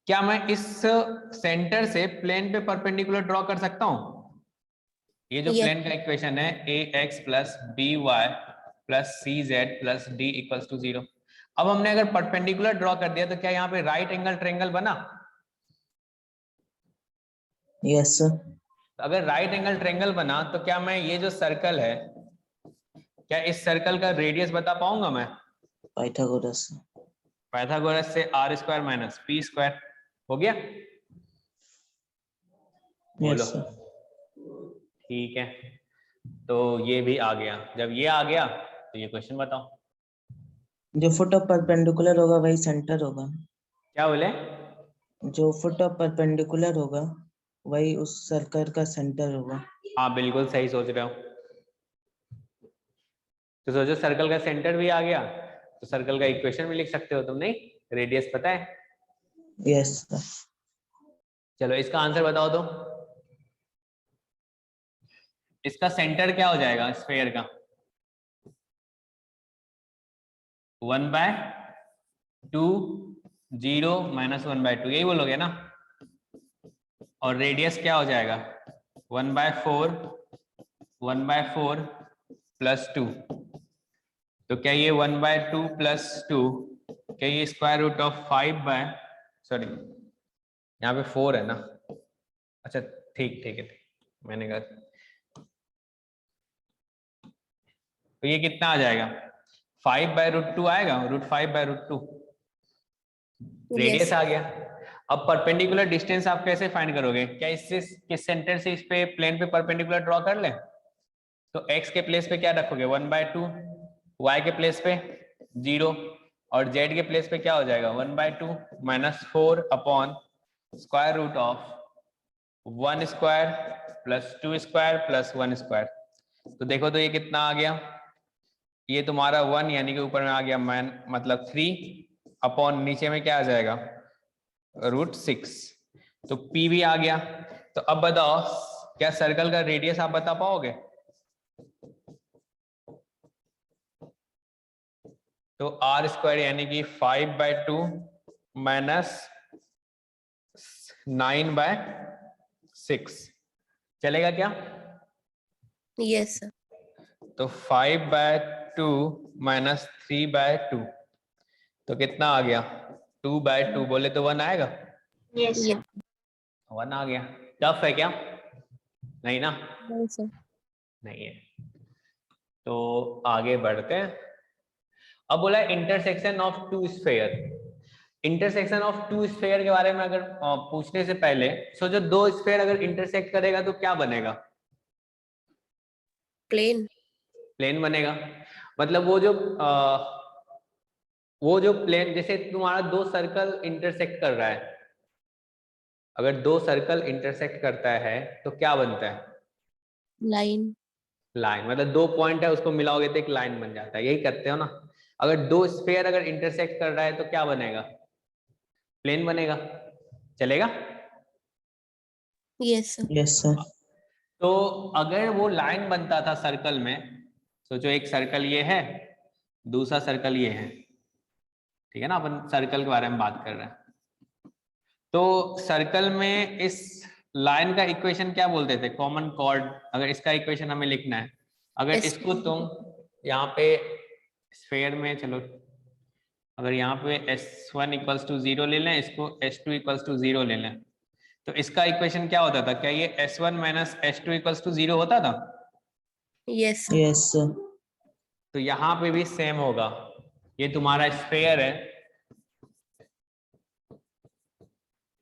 क्या मैं इस सेंटर से प्लेन पे परपेंडिकुलर ड्रॉ कर सकता हूं? ये जो Yes. प्लेन का इक्वेशन है A X plus B Y plus C Z plus D equals to 0। अब हमने अगर परपेंडिकुलर ड्रॉ कर दिया तो क्या यहाँ पे राइट एंगल ट्रायंगल बना? Yes sir. अगर राइट एंगल ट्रायंगल बना तो क्या मैं ये जो सर्कल है, क्या इस सर्कल का रेडियस बता पाऊंगा मैं? पाइथागोरस। पाइथागोरस से R square minus P square हो गया। बोलो। Yes sir. ठीक है, तो ये भी आ गया। जब ये आ गया तो ये क्वेश्चन बताओ। जो फुट ऑफ परपेंडिकुलर होगा वही सेंटर होगा। क्या बोले? जो फुट ऑफ परपेंडिकुलर होगा वही उस सर्कल का सेंटर होगा। हाँ बिल्कुल सही सोच रहे हो। तो सोचो सर्कल का सेंटर भी आ गया तो सर्कल का इक्वेशन भी लिख सकते हो तुम, नहीं? रेडियस पता है। Yes sir. चलो इसका आंसर बताओ तो। इसका सेंटर क्या हो जाएगा स्फीयर का? 1/2 0 माइनस 1/2, यही बोलोगे ना? और रेडियस क्या हो जाएगा? 1/4 प्लस 2। तो क्या ये 1/2 प्लस 2, क्या ये स्क्वायर रूट ऑफ 5/, यहाँ पे 4 है ना, अच्छा ठीक ठीक है, मैंने कहा। तो ये कितना आ जाएगा? 5/√2 आएगा, √5/√2 रेडियस Yes. आ गया। अब परपेंडिकुलर डिस्टेंस आप कैसे फाइंड करोगे? क्या इससे किस सेंटर से इस पे प्लेन पे परपेंडिकुलर ड्रॉ कर ले? तो x के प्लेस पे क्या रखोगे? 1/2, y के प्लेस पे 0, और z के प्लेस पे क्या हो जाएगा? 1/2 minus 4 upon square root of 1 square plus 2 square plus 1 square. तो देखो तो ये कितना आ गया? ये तुम्हारा 1 यानी कि ऊपर में आ गया मतलब 3 अपॉन नीचे में क्या आ जाएगा? √6। तो p भी आ गया। तो अब बताओ क्या सर्कल का रेडियस आप बता पाओगे? तो आर स्क्वायर यानी कि 5/2 माइनस 9/6 चलेगा क्या? Yes sir. तो 5/2 माइनस 3/2 तो कितना आ गया? 2/2 बोले तो 1 आएगा। Yes, sir. 1 आ गया। टफ है क्या? नहीं ना? नहीं सर। नहीं है। तो आगे बढ़ते हैं। अब बोला intersection of two sphere. Intersection of two sphere के बारे में अगर पूछने से पहले सोचो, दो स्फेयर अगर इंटरसेक्ट करेगा तो क्या बनेगा? प्लेन। प्लेन बनेगा। मतलब वो जो प्लेन, जैसे तुम्हारा दो सर्कल इंटरसेक्ट कर रहा है, अगर दो सर्कल इंटरसेक्ट करता है तो क्या बनता है? लाइन। लाइन। मतलब दो पॉइंट है उसको मिलाओगे तो एक लाइन बन जाता है, यही करते हो ना। अगर दो स्फेयर अगर इंटरसेक्ट कर रहा है तो क्या बनेगा? प्लेन बनेगा। चलेगा? Yes sir. Yes sir. तो अगर वो लाइन बनता था सर्कल में, सोचो एक सर्कल ये है, दूसरा सर्कल ये है, ठीक है ना, अपन सर्कल के बारे में बात कर रहे हैं। तो सर्कल में इस लाइन का इक्वेशन क्या बोलते थे? Common chord. अगर इसका इक्वेशन हमें लिखना है, अगर इसको तुम यहाँ पे स्फेयर में, चलो अगर यहाँ पे S1 = 0 ले लें, इसको S2 = 0 ले लें, तो इसका इक्वेशन क्या होता था? क्या ये S1 - S2 = 0 होता था? Yes sir. Yes sir. तो यहाँ पे भी सेम होगा। ये तुम्हारा स्फेयर है,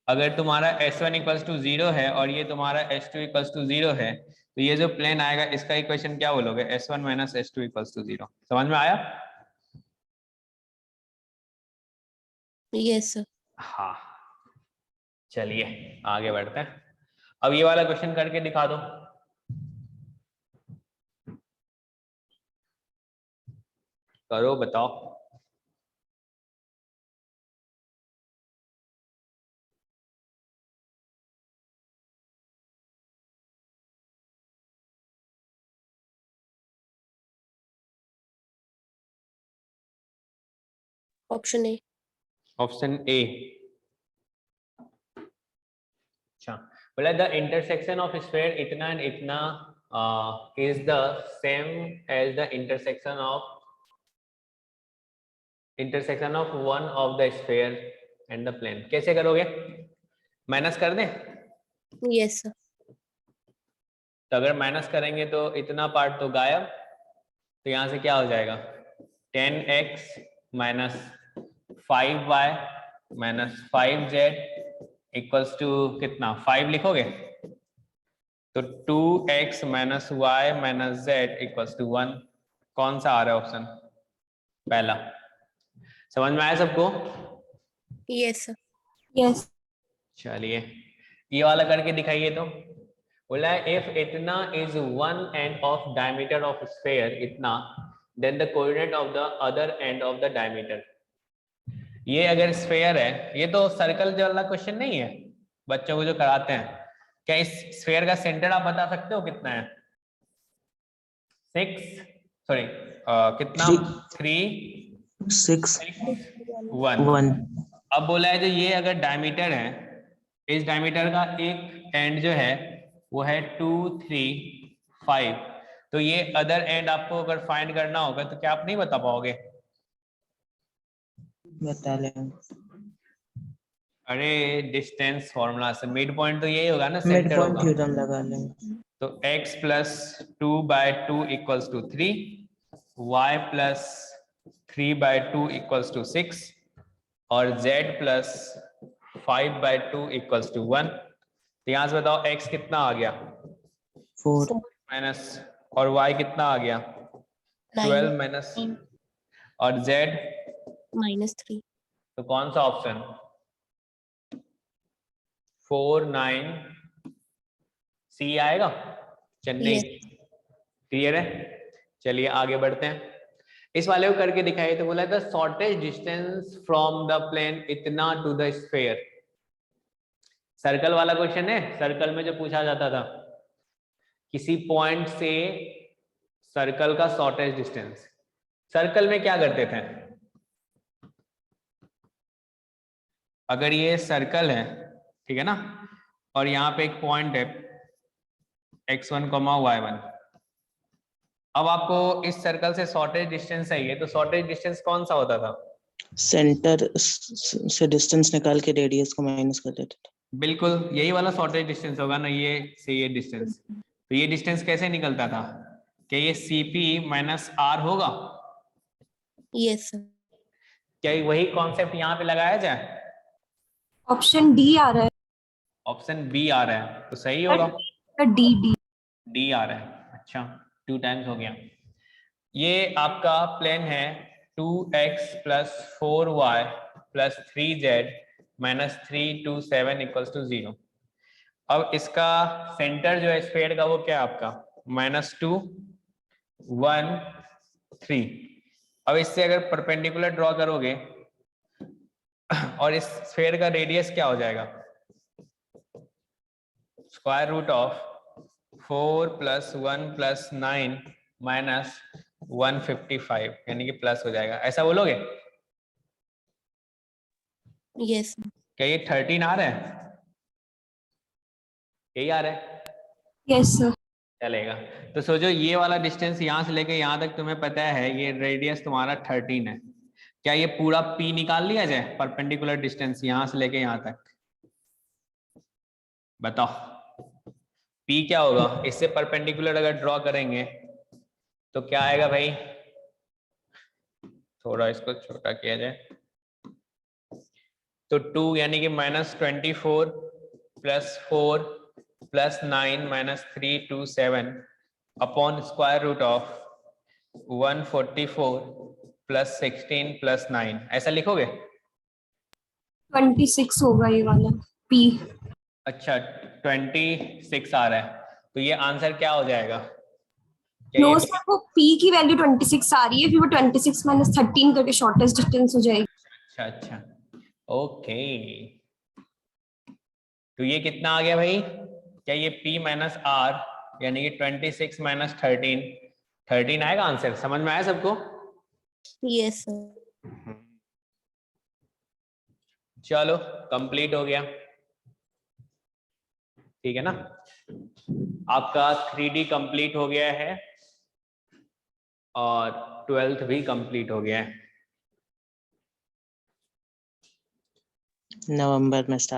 अगर तुम्हारा S1 = 0 है और ये तुम्हारा S2 = 0 है, तो ये जो प्लेन आएगा इसका इक्वेशन क्या बोलोगे? S1 - S2 = 0। समझ में आया? Yes sir. हाँ, चलिए आगे बढ़ते हैं। अब ये वाला क्वेश्चन करके दिखा दो। करो, बताओ। Option A. Option A. अच्छा, बोला द इंटरसेक्शन ऑफ स्फीयर इतना एंड इतना is the same as the intersection of one of the sphere and the plane. कैसे करोगे? माइनस कर दें? Yes sir. तो अगर माइनस करेंगे तो इतना पार्ट तो गायब, तो यहां से क्या हो जाएगा? 10x minus 5y minus 5z equals to कितना? 5 लिखोगे तो 2x minus y minus z equals to 1। कौन सा आ रहा है ऑप्शन? पहला। समझ में आया सबको? Yes sir. Yes. चलिए ये वाला करके दिखाइए। तो बोला है इफ इतना is one end of diameter of sphere इतना, then the coordinate of the other end of the diameter. ये अगर स्फीयर है, ये तो सर्कल वाला क्वेश्चन नहीं है बच्चों को जो कराते हैं। क्या इस स्फीयर का सेंटर आप बता सकते हो कितना है? 6 सॉरी कितना? 3 6 1। 1। अब बोला है जो ये अगर डायमीटर है, इस डायमीटर का एक एंड जो है वो है 2 3 5, तो ये अदर एंड आपको अगर फाइंड करना होगा तो क्या आप नहीं बता पाओगे? बता लेंगे। अरे डिस्टेंस फॉर्मूला से मिड पॉइंट तो यही होगा ना, मिड सेंटर पॉइंट होगा। थ्योरम लगा लेंगे। तो x + 2/2 = 3, y + 3/2 = 6 और z + 5/2 = 1। तो यहां से बताओ x कितना आ गया? 4। माइनस, और y कितना आ गया? 12 माइनस, और z -3। तो कौन सा ऑप्शन? 4 9 सी आएगा, चेन्नई। क्लियर है? चलिए आगे बढ़ते हैं। इस वाले को करके दिखाइए। तो बोला था shortest distance from the plane इतना टू द स्फीयर। सर्कल वाला क्वेश्चन है, सर्कल में जो पूछा जाता था किसी पॉइंट से सर्कल का शॉर्टेस्ट डिस्टेंस। सर्कल में क्या करते थे? अगर ये सर्कल है, ठीक है ना, और यहाँ पे एक पॉइंट है x1, y1, अब आपको इस सर्कल से शॉर्टेज डिस्टेंस चाहिए, तो शॉर्टेज डिस्टेंस कौन सा होता था? सेंटर से डिस्टेंस निकाल के रेडियस को माइनस कर देते थे। बिल्कुल यही वाला शॉर्टेज डिस्टेंस होगा ना, ये से ये डिस्टेंस। तो ये डिस्टेंस कैसे निकलता था? क्या ये CP माइनस R होगा? Yes sir. क्या वही कॉन्सेप्ट यहाँ पे लगाया जाए? ऑप्शन डी आ रहा है। ऑप्शन बी आ रहा है, तो सही होगा। डी डी डी आ रहा है, अच्छा 2 टाइम्स हो गया। ये आपका प्लेन है 2x + 4y + 3z - 3 2 7 = 0। अब इसका सेंटर जो है स्फीयर का वो क्या है आपका? -2 1 3। अब इससे अगर परपेंडिकुलर ड्रॉ करोगे और इस स्फीयर का रेडियस क्या हो जाएगा? √4 + 1 + 9 - 155, यानी कि प्लस हो जाएगा, ऐसा बोलोगे? यस क्या ये 13 आ रहा है? यही आ रहा है? Yes sir. चलेगा। तो सोचो ये वाला डिस्टेंस यहाँ से लेके यहाँ तक तुम्हें पता है, ये रेडियस तुम्हारा 13 है। क्या ये पूरा P निकाल लिया जाए, परपेंडिकुलर डिस्टेंस यहाँ से लेके यहाँ तक? बताओ P क्या होगा? इससे परपेंडिकुलर अगर ड्रॉ करेंगे तो क्या आएगा भाई? थोड़ा इसको छोटा किया जाए तो 2 यानी कि -24 + 4 + 9 - 3 2 7 अपॉन √144 + 16 + 9, ऐसा लिखोगे? 26 होगा ये वाला पी। अच्छा 26 आ रहा है, तो ये आंसर क्या हो जाएगा? क्या नो ये सर, वो पी की वैल्यू 26 आ रही है, फिर वो 26 - 13 करके शॉर्टेस्ट डिस्टेंस हो जाएगी। अच्छा अच्छा ओके, तो ये कितना आ गया भाई? क्या ये P - R यानी कि 26 - 13 आएगा आंसर? समझ में आया सबको? Yes sir. चलो कंप्लीट हो गया, ठीक है ना? आपका 3D कंप्लीट हो गया है और 12th भी कंप्लीट हो गया है। नवंबर में स्टार्ट